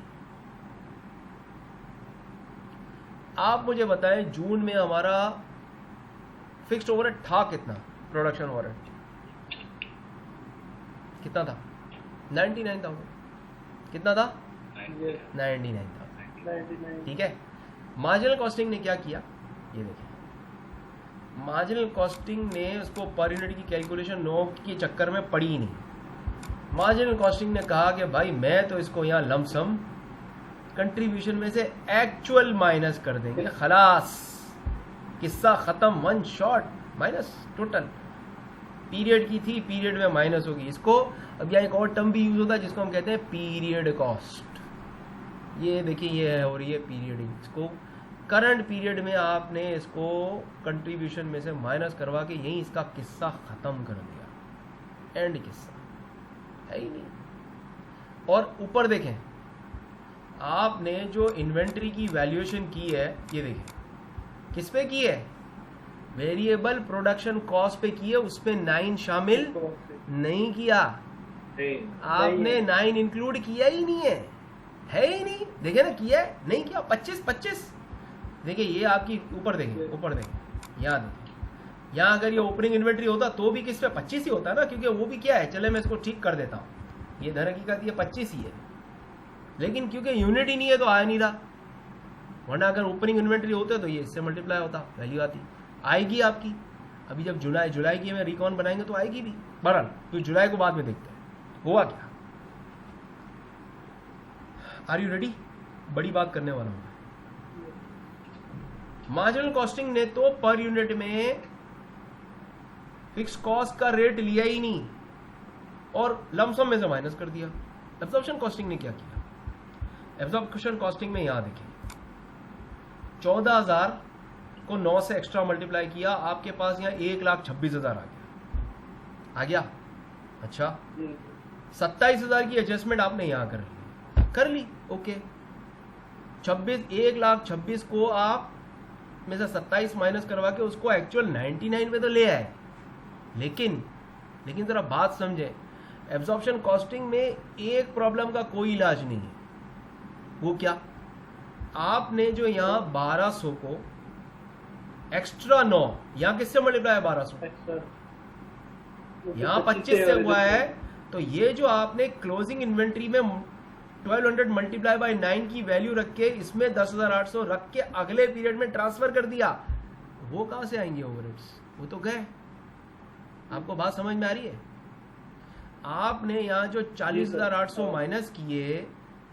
आप मुझे बताएं, जून में हमारा फिक्स्ड ओवरहेड था कितना? प्रोडक्शन ओवरहेड कितना था? 99,000। कितना था? 99,000। ठीक है। मार्जिनल कॉस्टिंग ने क्या किया, ये देखिए। मार्जिनल कॉस्टिंग ने उसको पर यूनिट की कैलकुलेशन नोट के चक्कर में पड़ी ही नहीं। मार्जिनल कॉस्टिंग ने कहा कि भाई मैं तो इसको यहाँ लमसम कंट्रीब्यूशन में से एक्चुअल माइनस कर देंगे, खलास, किस्सा खत्म, one shot minus total. Period की थी, पीरियड में माइनस होगी। इसको अब यहाँ एक और टर्म भी यूज होता है जिसको हम कहते हैं पीरियड कॉस्ट। ये देखिए, ये है और ये पीरियडिंग। इसको करंट पीरियड में आपने इसको कंट्रीब्यूशन में से माइनस करवा के यही इसका किस्सा खत्म कर दिया, एंड किस्सा है ही नहीं। और ऊपर देखें, आपने जो इन्वेंट्री की वैल्यूएशन की है, ये देखें किस पे की है? वेरिएबल प्रोडक्शन कॉस्ट पे की है, उस पे 9 शामिल नहीं किया। आपने 9 इंक्लूड किया ही नहीं है ही नहीं। देखे ना, किया है नहीं किया? 25 देखिए ये आपकी ऊपर देखें, ऊपर देखें, यहाँ देखें, यहाँ अगर ये ओपनिंग इन्वेंट्री होता तो भी किस पे 25 ही होता ना, क्योंकि वो भी क्या है, चले मैं इसको ठीक कर देता हूँ, ये धन हकीकत ये 25 ही है, लेकिन क्योंकि यूनिट ही नहीं है तो आया नहीं रहा, वरना अगर ओपनिंग इन्वेंट्री होते तो ये इससे मल्टीप्लाई होता, वैल्यू आती, आएगी आपकी। अभी जब जुलाई की में रिकॉन बनाएंगे तो आएगी भी, बहरहाल तो जुलाई को बाद में देखते हैं हुआ क्या। Are you ready? बड़ी बात करने वाला हूं। मार्जिनल कॉस्टिंग ने तो पर यूनिट में फिक्स कॉस्ट का रेट लिया ही नहीं और लमसम में से माइनस कर दिया। एब्जॉर्प्शन कॉस्टिंग ने क्या किया? एब्जॉर्प्शन कॉस्टिंग में यहां देखिए 14,000 को 9 से एक्स्ट्रा मल्टीप्लाई किया, आपके पास यहाँ 1,26,000 आ गया। अच्छा, 27,000 की एडजस्टमेंट आपने यहां कर ली, ओके। 1,26,000 को आप में से 27 माइनस करवा के उसको एक्चुअल 99 पे तो ले आए, लेकिन जरा बात समझे, एब्जॉर्प्शन कॉस्टिंग में एक प्रॉब्लम का कोई इलाज नहीं है। वो क्या? आपने जो यहाँ 1200 को एक्स्ट्रा 9 यहाँ किससे मल्टीप्लाई है? 1200 यहाँ 25 से हुआ है, तो ये जो आपने क्लोजिंग इन्वेंट्री में 1200 मल्टीप्लाई बाय 9 की वैल्यू रख के इसमें 10,800 रख के अगले पीरियड में ट्रांसफर कर दिया, वो कहां से आएंगे ओवरहेड्स? वो तो गए। आपको बात समझ में आ रही है? आपने यहाँ जो 40,800 माइनस किए,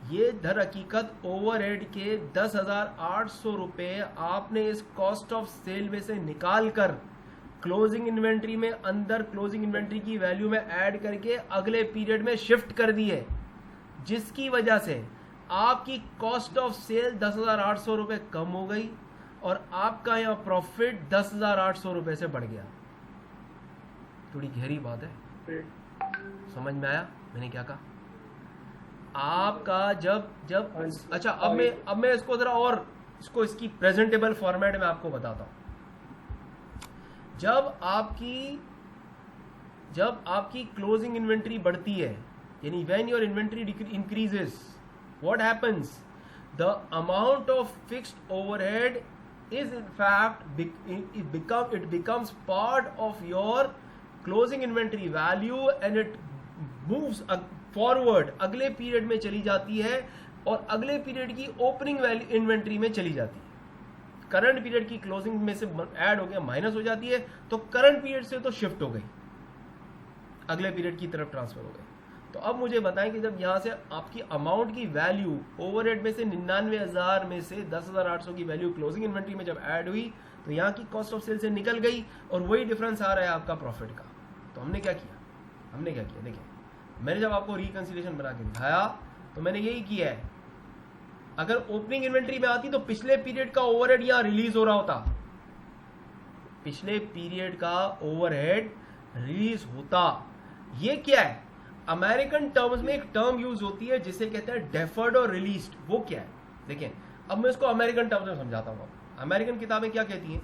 ये दर हकीकत ओवरहेड के 10,800 रुपए आपने इस कॉस्ट ऑफ सेल में से निकाल कर क्लोजिंग इन्वेंट्री में अंदर क्लोजिंग इन्वेंट्री की वैल्यू में ऐड करके अगले पीरियड में शिफ्ट कर दिए, जिसकी वजह से आपकी कॉस्ट ऑफ सेल 10,800 रुपए कम हो गई और आपका यहाँ प्रॉफिट 10,800 रुपए से बढ़ गया। थोड़ी गहरी बात है, समझ में आया मैंने क्या कहा? आपका जब अच्छा, अब मैं इसको जरा और इसकी प्रेजेंटेबल फॉर्मेट में आपको बताता हूं। जब आपकी क्लोजिंग इन्वेंट्री बढ़ती है, यानी when your inventory increases, what happens? The amount of fixed overhead is in fact it becomes part of your closing inventory value and it moves forward, अगले पीरियड में चली जाती है और अगले पीरियड की ओपनिंग इन्वेंट्री में चली जाती है। करंट पीरियड की क्लोजिंग में से ऐड हो गया, माइनस हो जाती है, तो करंट पीरियड से तो शिफ्ट हो गई, अगले पीरियड की तरफ ट्रांसफर हो गई। तो अब मुझे बताएं कि जब यहां से आपकी अमाउंट की वैल्यू ओवरहेड में से 99,000 में से 10,800 की वैल्यू क्लोजिंग इन्वेंट्री में जब ऐड हुई, तो यहाँ की कॉस्ट ऑफ सेल से निकल गई और वही डिफरेंस आ रहा है आपका प्रॉफिट का। तो हमने क्या किया? देखिए, मैंने जब आपको रिकंसिलिएशन बना के दिखाया तो मैंने यही किया है। अगर ओपनिंग इन्वेंट्री में आती तो पिछले पीरियड का ओवरहेड यहाँ रिलीज हो रहा होता, पिछले पीरियड का ओवरहेड रिलीज होता। ये क्या है? अमेरिकन टर्म्स में एक टर्म यूज होती है जिसे कहते हैं डेफर्ड और रिलीज्ड। वो क्या है? देखिए, अब मैं इसको अमेरिकन टर्म्स में समझाता हूं। अमेरिकन किताबें क्या कहती हैं?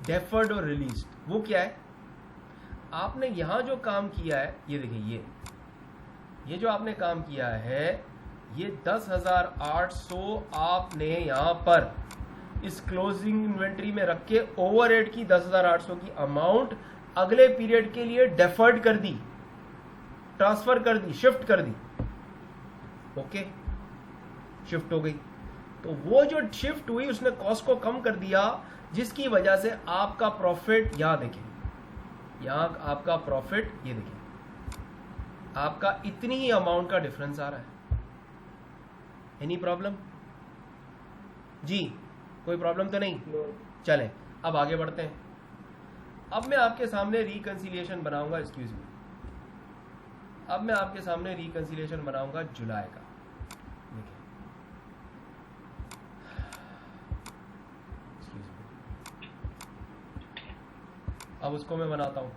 डेफर्ड और रिलीज्ड। वो क्या है? आपने यहां जो काम किया है, ये देखिए, ये जो आपने काम किया है, ये 10,800 आपने यहां पर इस क्लोजिंग इन्वेंट्री में रख के ओवरहेड की 10,800 की अमाउंट अगले पीरियड के लिए डेफर्ड कर दी, ट्रांसफर कर दी, शिफ्ट कर दी। ओके, शिफ्ट हो गई। तो वो जो शिफ्ट हुई उसने कॉस्ट को कम कर दिया, जिसकी वजह से आपका प्रॉफिट यहां देखें, यहां आपका प्रॉफिट ये देखें, आपका इतनी ही अमाउंट का डिफरेंस आ रहा है। Any problem? जी, कोई प्रॉब्लम तो नहीं? चलें अब आगे बढ़ते हैं। अब मैं आपके सामने रिकंसिलिएशन बनाऊंगा, एक्सक्यूज मी, अब मैं आपके सामने रिकंसिलिएशन बनाऊंगा जुलाई का। देखिए, अब उसको मैं बनाता हूं,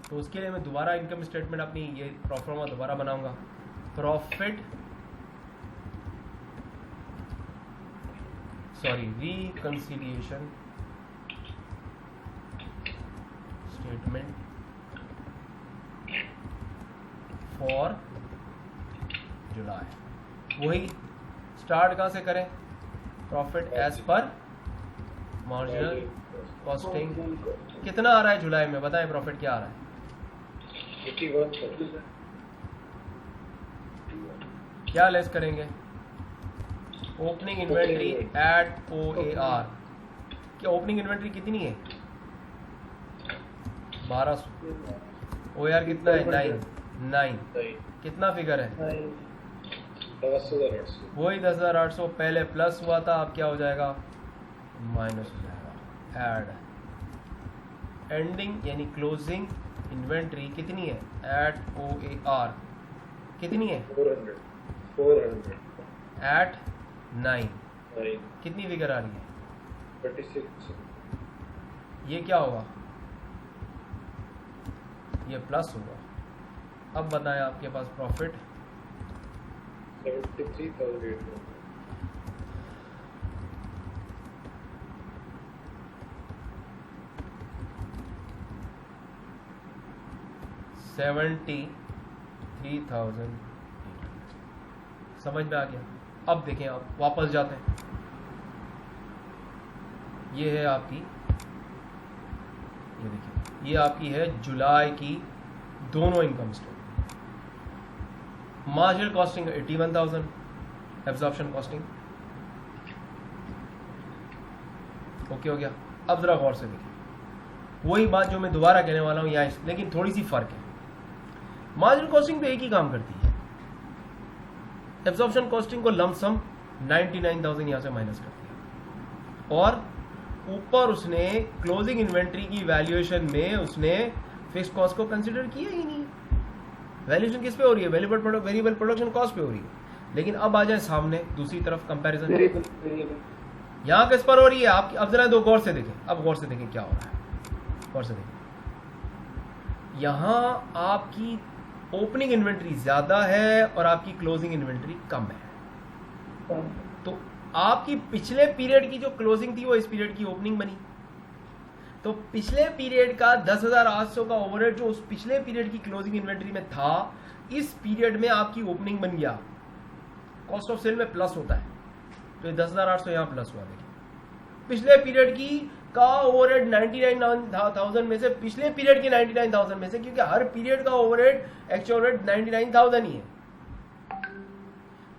तो उसके लिए मैं दोबारा इनकम स्टेटमेंट अपनी ये प्रोफॉर्मा दोबारा बनाऊंगा। Reconciliation statement for July. वही स्टार्ट कहां से करें? Profit as per marginal costing कितना आ रहा है जुलाई में, बताएं प्रॉफिट क्या आ रहा है? 81 क्या लेस करेंगे? Opening inventory at OAR। क्या ओपनिंग इन्वेंट्री कितनी है? 1200। OAR कितना है? 9। कितना फिगर है? 10,800। वही 10,800 पहले प्लस हुआ था, अब क्या हो जाएगा? माइनस हो जाएगा। ऐड एंडिंग यानी क्लोजिंग इन्वेंट्री कितनी है एट OAR? कितनी है? 400 एट 9। 9 कितनी फिगर आ रही है? 36 ये क्या होगा? ये प्लस होगा। अब बताएं आपके पास प्रॉफिट 73,800। समझ में आ गया? अब देखें, आप वापस जाते हैं। ये है आपकी, ये देखिए, ये आपकी है जुलाई की दोनों income statement. Marginal costing 81,000, absorption costing okay हो गया। अब जरा गौर से देखिए, वही बात जो मैं दोबारा कहने वाला हूं यहाँ, लेकिन थोड़ी सी फर्क है। मार्जिनल कॉस्टिंग तो एक ही काम करती है, एब्जॉर्प्शन कॉस्टिंग को लमसम 99,000 यहां से माइनस करती है, और ऊपर उसने क्लोजिंग इन्वेंट्री की वैल्यूएशन में उसने फिक्स्ड कॉस्ट को कंसीडर किया ही नहीं। वैल्यूएशन किस पे हो रही है? वेरिएबल प्रोडक्शन कॉस्ट पे हो रही है। लेकिन अब आ जाए सामने दूसरी तरफ कंपैरिजन, यहां किस पर हो रही है आपकी? अब जरा दो गौर से देखें, अब गौर से देखें क्या हो रहा है, गौर से देखें। यहां आपकी ओपनिंग इन्वेंट्री ज्यादा है और आपकी क्लोजिंग इन्वेंट्री कम है। तो आपकी पिछले पीरियड की जो क्लोजिंग थी वो इस पीरियड की ओपनिंग बनी। तो पिछले पीरियड का 10,800 का ओवरहेड जो उस पिछले पीरियड की क्लोजिंग इन्वेंट्री में था, इस पीरियड में आपकी ओपनिंग बन गया। कॉस्ट ऑफ सेल में प्लस होता है, तो ये 10,800 यहां प्लस हुआ। देखिए, पिछले पीरियड की का ओवरहेड 99,000 में से, पिछले पीरियड के 99,000 में से, क्योंकि हर पीरियड का ओवरहेड एक्चुअल ओवरहेड 99,000 ही है,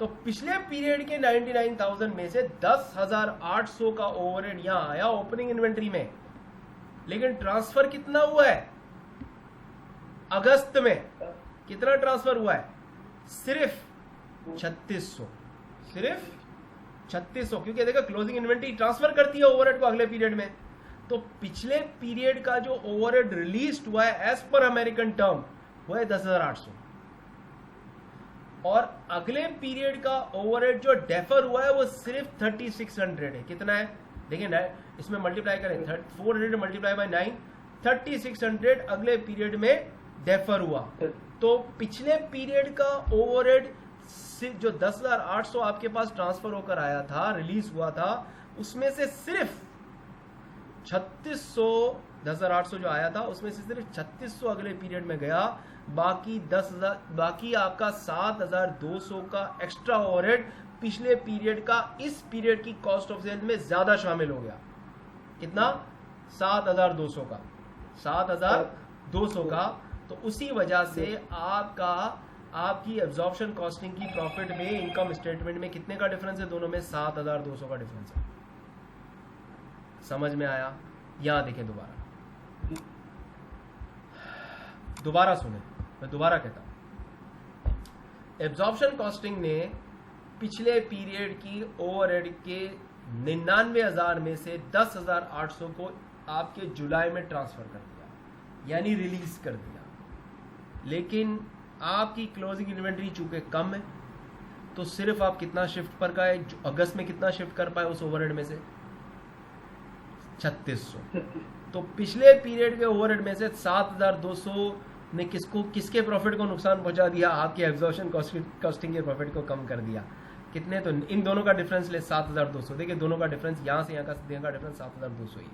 तो पिछले पीरियड के 99,000 में से 10,800 का ओवरहेड यहां आया ओपनिंग इन्वेंट्री में। लेकिन ट्रांसफर कितना हुआ है? अगस्त में कितना ट्रांसफर हुआ है? सिर्फ 3600, सिर्फ 3600, क्योंकि देखा क्लोजिंग इन्वेंट्री ट्रांसफर करती है ओवरहेड को अगले पीरियड में। तो पिछले पीरियड का जो ओवरहेड रिलीज हुआ है एज पर अमेरिकन टर्म वो है 10,800, और अगले पीरियड का ओवरहेड जो डेफर हुआ है वो सिर्फ 3600 है। कितना है? देखिए ना, इसमें मल्टीप्लाई करें, 400 मल्टीप्लाई बाय 9, 3600 अगले पीरियड में डेफर हुआ। तो पिछले पीरियड का ओवरहेड जो 10,800 आपके पास ट्रांसफर होकर आया था, रिलीज हुआ था, उसमें से सिर्फ 3600, 10,800 जो आया था उसमें से सिर्फ 3600 अगले पीरियड में गया। बाकी 10,000, बाकी आपका 7,200 का एक्स्ट्रा ओवरहेड पिछले पीरियड का इस पीरियड की कॉस्ट ऑफ सेल में ज्यादा शामिल हो गया। कितना? 7,200 का, 7,200 का। तो उसी वजह से आपकी एब्जॉर्प्शन कॉस्टिंग की प्रॉफिट में, इनकम स्टेटमेंट में कितने का डिफरेंस है? दोनों में 7,200 का डिफरेंस है। समझ में आया? यहां देखें, दोबारा सुने, मैं दोबारा कहता हूं। एब्जॉर्प्शन कॉस्टिंग ने पिछले पीरियड की ओवरहेड के 99,000 में से 10,800 को आपके जुलाई में ट्रांसफर कर दिया, यानी रिलीज कर दिया। लेकिन आपकी क्लोजिंग इन्वेंट्री चूंकि कम है, तो सिर्फ आप कितना शिफ्ट पर का है? अगस्त में कितना शिफ्ट कर पाए उस ओवरहेड में से? 3600। तो पिछले पीरियड के ओवरहेड में से 7,200 ने किसके प्रॉफिट को नुकसान पहुंचा दिया? आपके एब्जॉर्प्शन कॉस्टिंग के प्रॉफिट को कम कर दिया। कितने? तो इन दोनों का डिफरेंस ले 7,200। देखिए, दोनों का डिफरेंस यहां से यहां का डिफरेंस 7,200 ही है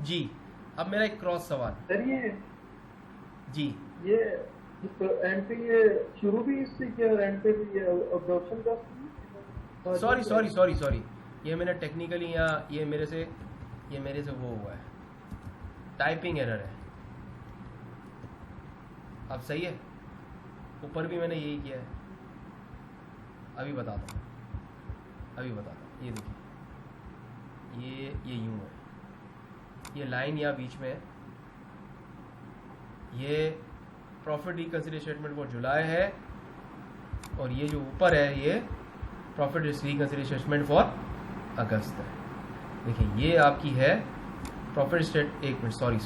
जी। अब मेरा एक क्रॉस सवाल सर, ये जी, ये एंड पे ये शुरू भी इससे किया और एंड पे भी ये अब्जॉर्प्शन का। सॉरी, ये मैंने टेक्निकली यहाँ ये मेरे से वो हुआ है, टाइपिंग एरर है। अब सही है, ऊपर भी मैंने यही किया है। अभी बताता हूँ, ये देखिए, ये यूं है, ये लाइन यहाँ बीच में है, ये profit reconciliation statement for July है, और ये जो ऊपर है ये profit reconciliation statement for August है। देखिए ये आपकी है प्रॉफिट स्टेट, एक मिनट, सॉरी,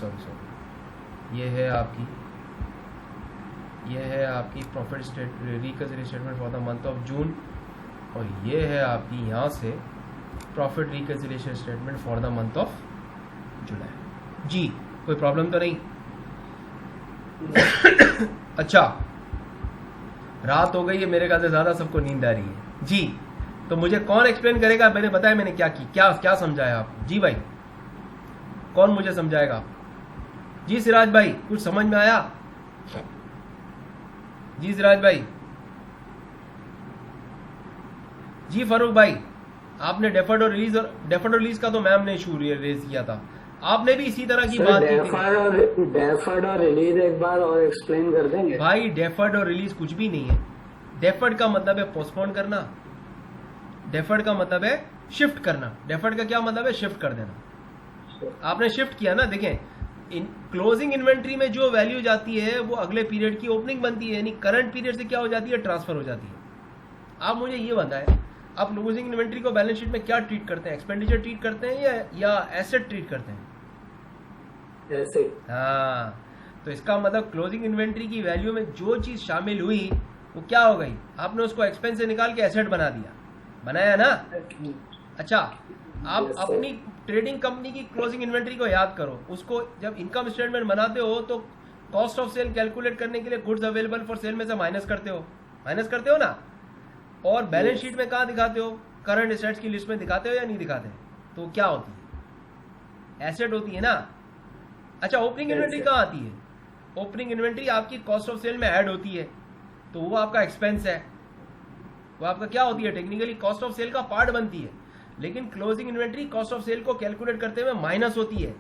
ये है आपकी profit state reconciliation statement for the month of June, और ये है आपकी यहाँ से profit reconciliation statement for the month of July. जी कोई प्रॉब्लम तो नहीं? अच्छा, रात हो गई है, मेरे ख्याल से ज्यादा सबको नींद आ रही है जी। तो मुझे कौन एक्सप्लेन करेगा, मैंने बताया मैंने क्या की, क्या समझाया आपको? जी भाई, कौन मुझे समझाएगा? जी सिराज भाई, कुछ समझ में आया? जी सिराज भाई, जी फारूक भाई, आपने डेफर्ड और रिलीज का तो मैम ने इशू रेज किया था, आपने भी इसी तरह की बात की थी। डेफर्ड और रिलीज एक बार और एक्सप्लेन कर देंगे भाई? डेफर्ड और रिलीज कुछ भी नहीं है। डेफर्ड का मतलब है पोस्टपोन करना, डेफर्ड का मतलब है शिफ्ट करना। डेफर्ड का क्या मतलब है? शिफ्ट कर देना। आपने शिफ्ट किया ना। देखें, क्लोजिंग इन्वेंट्री में जो वैल्यू जाती है वो अगले पीरियड की ओपनिंग बनती है, यानी करंट पीरियड से क्या हो जाती है? ट्रांसफर हो जाती है। आप मुझे ये बताएं, आप क्लोजिंग इन्वेंट्री को बैलेंस शीट में क्या ट्रीट करते हैं? एक्सपेंडिचर ट्रीट करते हैं या एसेट ट्रीट करते हैं? हाँ, तो इसका मतलब क्लोजिंग इन्वेंट्री की वैल्यू में जो चीज शामिल हुई वो क्या हो गई? आपने उसको एक्सपेंस से निकाल के एसेट बना दिया, बनाया ना? अच्छा, आप अपनी ट्रेडिंग कंपनी की क्लोजिंग इन्वेंट्री को याद करो। उसको जब इनकम स्टेटमेंट बनाते हो तो कॉस्ट ऑफ सेल कैलकुलेट करने के लिए गुड्स अवेलेबल फॉर सेल में से माइनस करते हो ना। और बैलेंस शीट में कहाँ दिखाते हो? करंट एसेट्स की लिस्ट में दिखाते हो या नहीं दिखाते? तो क्या होती है? एसेट होती है ना। अच्छा, ओपनिंग इन्वेंट्री कहाँ आती है? ओपनिंग इन्वेंट्री आपकी कॉस्ट ऑफ सेल में ऐड होती है, तो वो आपका एक्सपेंस है। वो आपका क्या होती है? टेक्निकली कॉस्ट ऑफ सेल का पार्ट बनती है, लेकिन closing inventory cost of sale को कैलकुलेट करते हुए माइनस होती है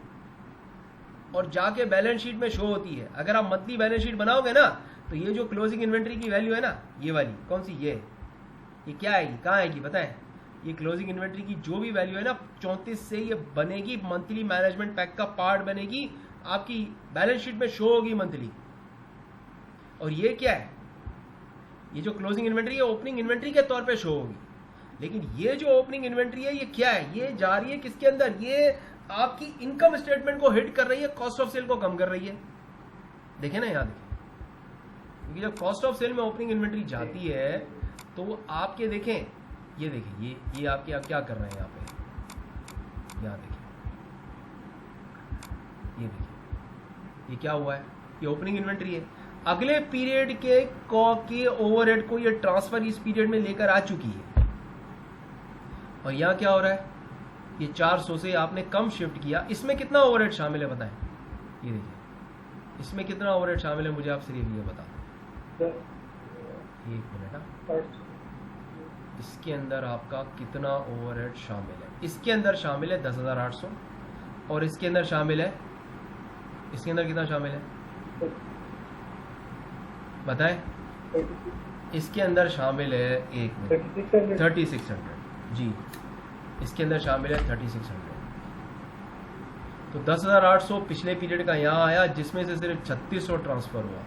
और जाके बैलेंस शीट में शो होती है। अगर आप मंथली बैलेंस शीट बनाओगे ना, तो ये जो क्लोजिंग इन्वेंट्री की वैल्यू है ना, ये वाली, कौन सी? ये क्या आएगी? कहाँ आएगी बताएं? ये क्लोजिंग इन्वेंट्री की जो भी वैल्यू है ना, 34 से ये बनेगी, मंथली मैनेजमेंट पैक का पार्ट बनेगी, आपकी बैलेंस शीट में शो होगी मंथली। और ये क्या है? ये जो क्लोजिंग इन्वेंट्री है ओपनिंग इन्वेंट्री के तौर पे शो होगी, लेकिन ये जो ओपनिंग इन्वेंट्री है ये क्या है? ये जा रही है किसके अंदर? ये आपकी इनकम स्टेटमेंट को हिट कर रही है, कॉस्ट ऑफ सेल को कम कर रही है। देखें ना, यहाँ देखें, क्योंकि जब कॉस्ट ऑफ सेल में ओपनिंग इन्वेंट्री जाती है तो वो आपके, देखें, ये देखिए, ये आपके आप क्या कर रहे हैं यहाँ पे, यहाँ देखिए, ये देखिए, ये क्या हुआ है? ये ओपनिंग इन्वेंट्री है। अगले पीरियड के ओवरहेड को ये ट्रांसफर इस पीरियड में लेकर आ चुकी है, और यहाँ क्या हो रहा है? ये 400 से आपने कम शिफ्ट किया। इसमें कितना ओवरहेड शामिल है बताएं? ये देखिए, इसमें कितना ओवरहेड शामिल है मुझे आप सिर्फ ये बता दो। एक मिनट, इसके अंदर आपका कितना ओवरहेड शामिल है? इसके अंदर शामिल है 10,800, और इसके अंदर शामिल है, इसके अंदर कितना शामिल है बताएं? इसके अंदर शामिल है, एक मिनट, 3600 जी, इसके अंदर शामिल है 3600। तो 10,800 पिछले पीरियड का यहाँ आया, जिसमें से सिर्फ 3600 ट्रांसफर हुआ।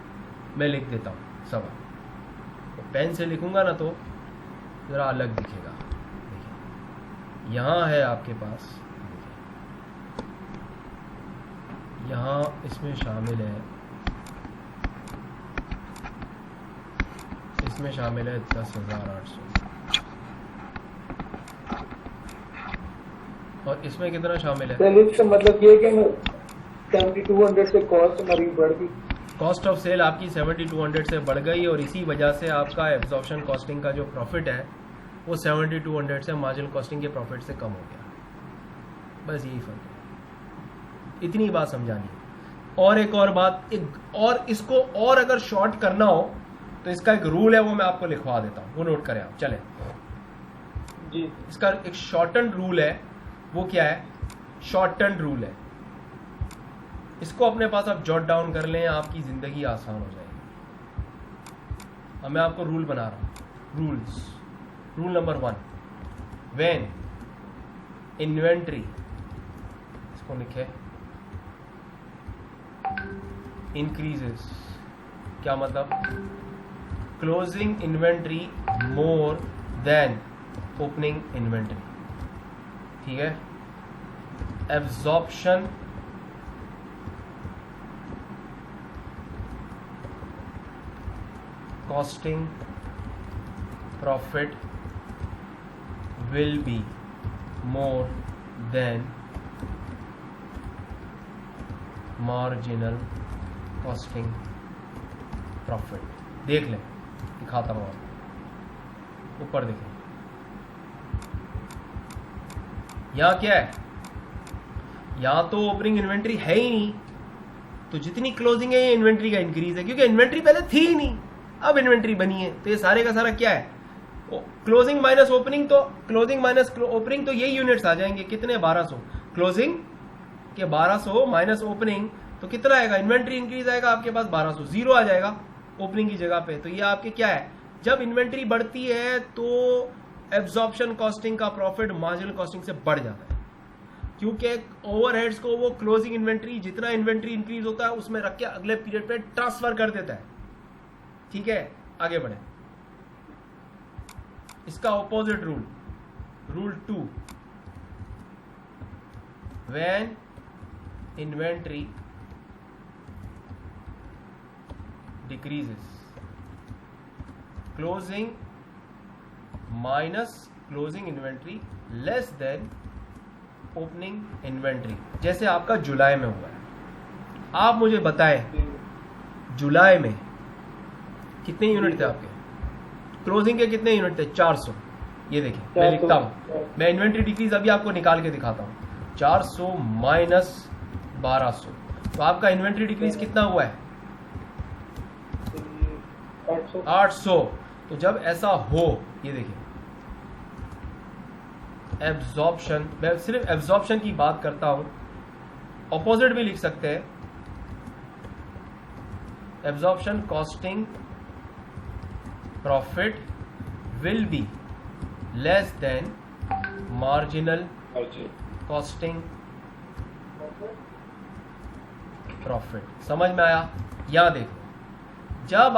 मैं लिख देता हूँ सवाल, तो पेन से लिखूंगा ना तो जरा अलग दिखेगा। देखिए, यहाँ है आपके पास, यहाँ इसमें शामिल है, इसमें शामिल है 10,800, और इसमें कितना शामिल है? इसका मतलब ये कि 7200 से कॉस्ट हमारी बढ़ गई। कॉस्ट ऑफ सेल आपकी 7200 से बढ़ गई, और इसी वजह से आपका एब्जॉर्प्शन कॉस्टिंग का जो प्रॉफिट है वो 7200 से मार्जिनल कॉस्टिंग के प्रॉफिट से कम हो गया। बस यही फर्क है, इतनी बात समझानी है। और एक और बात, और इसको और अगर शॉर्ट करना हो तो इसका एक रूल है, वो मैं आपको लिखवा देता हूँ, वो नोट करें आप। चले, जी इसका एक शॉर्टन रूल है, वो क्या है, शॉर्टन रूल है। इसको अपने पास आप जॉट डाउन कर लें, आपकी जिंदगी आसान हो जाएगी। अब मैं आपको रूल बना रहा हूं, rules. Rule number 1, when inventory, इसको लिखे, इंक्रीजेस, क्या मतलब, closing inventory more than opening inventory, ठीक है। Absorption costing profit will be more than marginal costing profit। देख लें, दिखाता हूँ आपको, ऊपर देखें, यहाँ क्या है, यहाँ तो ओपनिंग इन्वेंट्री है ही नहीं, तो जितनी क्लोजिंग है ये इन्वेंट्री का इंक्रीज है, क्योंकि इन्वेंट्री पहले थी ही नहीं, अब इन्वेंट्री बनी है। तो ये सारे का सारा क्या है, क्लोजिंग माइनस ओपनिंग, तो क्लोजिंग माइनस ओपनिंग, तो यही यूनिट्स आ जाएंगे, कितने, 1200। क्लोजिंग के 1200 माइनस ओपनिंग, तो कितना आएगा, इन्वेंट्री इंक्रीज आएगा आपके पास 1200, जीरो आ जाएगा ओपनिंग की जगह पे। तो ये आपके क्या है, जब इन्वेंट्री बढ़ती है तो एब्जॉर्प्शन कॉस्टिंग का प्रॉफिट मार्जिनल कॉस्टिंग से बढ़ जाता है, क्योंकि ओवरहेड्स को वो क्लोजिंग इन्वेंट्री, जितना इन्वेंट्री इंक्रीज होता है उसमें रख के अगले पीरियड पे ट्रांसफर कर देता है, ठीक है। आगे बढ़े, इसका opposite rule, rule 2, when inventory decreases, closing minus closing inventory less than opening inventory. जैसे आपका जुलाई में हुआ है, आप मुझे बताएं जुलाई में कितने यूनिट थे आपके, क्लोजिंग के कितने यूनिट थे, 400। ये देखिए मैं लिखता हूं, मैं इन्वेंट्री डिक्रीज अभी आपको निकाल के दिखाता हूं, 400 माइनस 1200, तो आपका इन्वेंट्री डिक्रीज कितना हुआ है, 800। तो जब ऐसा हो, ये देखिए एब्जॉर्प्शन, मैं सिर्फ एब्जॉर्प्शन की बात करता हूं, ऑपोजिट भी लिख सकते हैं, absorption costing profit will be less than marginal costing profit. समझ में आया? यहां देखो, जब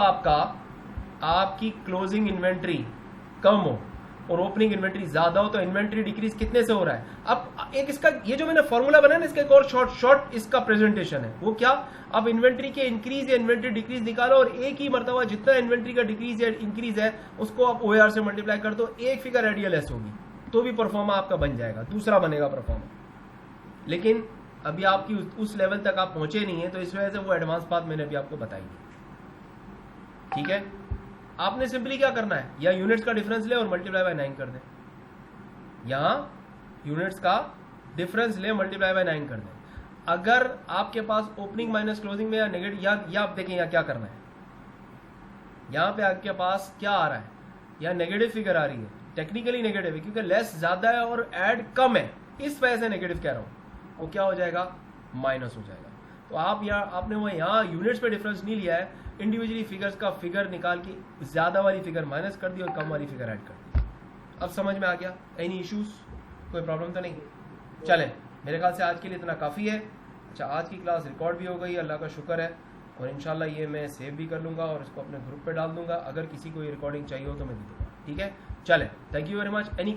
आपकी क्लोजिंग इन्वेंट्री कम हो और ओपनिंग इन्वेंट्री ज्यादा हो तो इन्वेंट्री डिक्रीज कितने से हो रहा है। अब एक इसका ये जो मैंने फॉर्मूला बनाया ना, इसका एक और शॉर्ट इसका प्रेजेंटेशन है, वो क्या, अब इन्वेंट्री के इंक्रीज या इन्वेंट्री डिक्रीज निकालो और एक ही मर्तबा जितना इन्वेंट्री का डिक्रीज या इंक्रीज है उसको आप OAR से मल्टीप्लाई कर दो, एक फिगर रेडियलेस होगी तो भी परफॉर्मा आपका बन जाएगा, दूसरा बनेगा परफॉर्मा। लेकिन अभी आपकी उस लेवल तक आप पहुंचे नहीं है, तो इस वजह से वो एडवांस बात मैंने अभी आपको बताई। ठीक है, आपने सिंपली क्या करना है, या यूनिट्स का डिफरेंस ले और मल्टीप्लाई बाय 9 कर दें, यहां यूनिट्स का डिफरेंस ले मल्टीप्लाई बाय 9 कर दें। अगर आपके पास ओपनिंग माइनस क्लोजिंग में या नेगेटिव, या आप देखें यहाँ क्या करना है, यहां पे आपके पास क्या आ रहा है, या नेगेटिव फिगर आ रही है, टेक्निकली नेगेटिव है क्योंकि लेस ज्यादा है और ऐड कम है, इस वजह से नेगेटिव कह रहा हूं, वो क्या हो जाएगा, माइनस हो जाएगा। तो आप आपने वो यहाँ यूनिट्स पे डिफरेंस नहीं लिया है, इंडिविजुअली फिगर्स का फिगर निकाल के ज्यादा वाली फिगर माइनस कर दी और कम वाली फिगर ऐड कर दी। अब समझ में आ गया? एनी इश्यूज, कोई प्रॉब्लम तो नहीं? चले, मेरे ख्याल से आज के लिए इतना काफ़ी है। अच्छा, आज की क्लास रिकॉर्ड भी हो गई, अल्लाह का शुक्र है, और इंशाल्लाह ये मैं सेव भी कर लूँगा और इसको अपने ग्रुप पे डाल दूंगा। अगर किसी को ये रिकॉर्डिंग चाहिए हो तो मैं दे दूँगा। ठीक है, चले, thank you very much. Any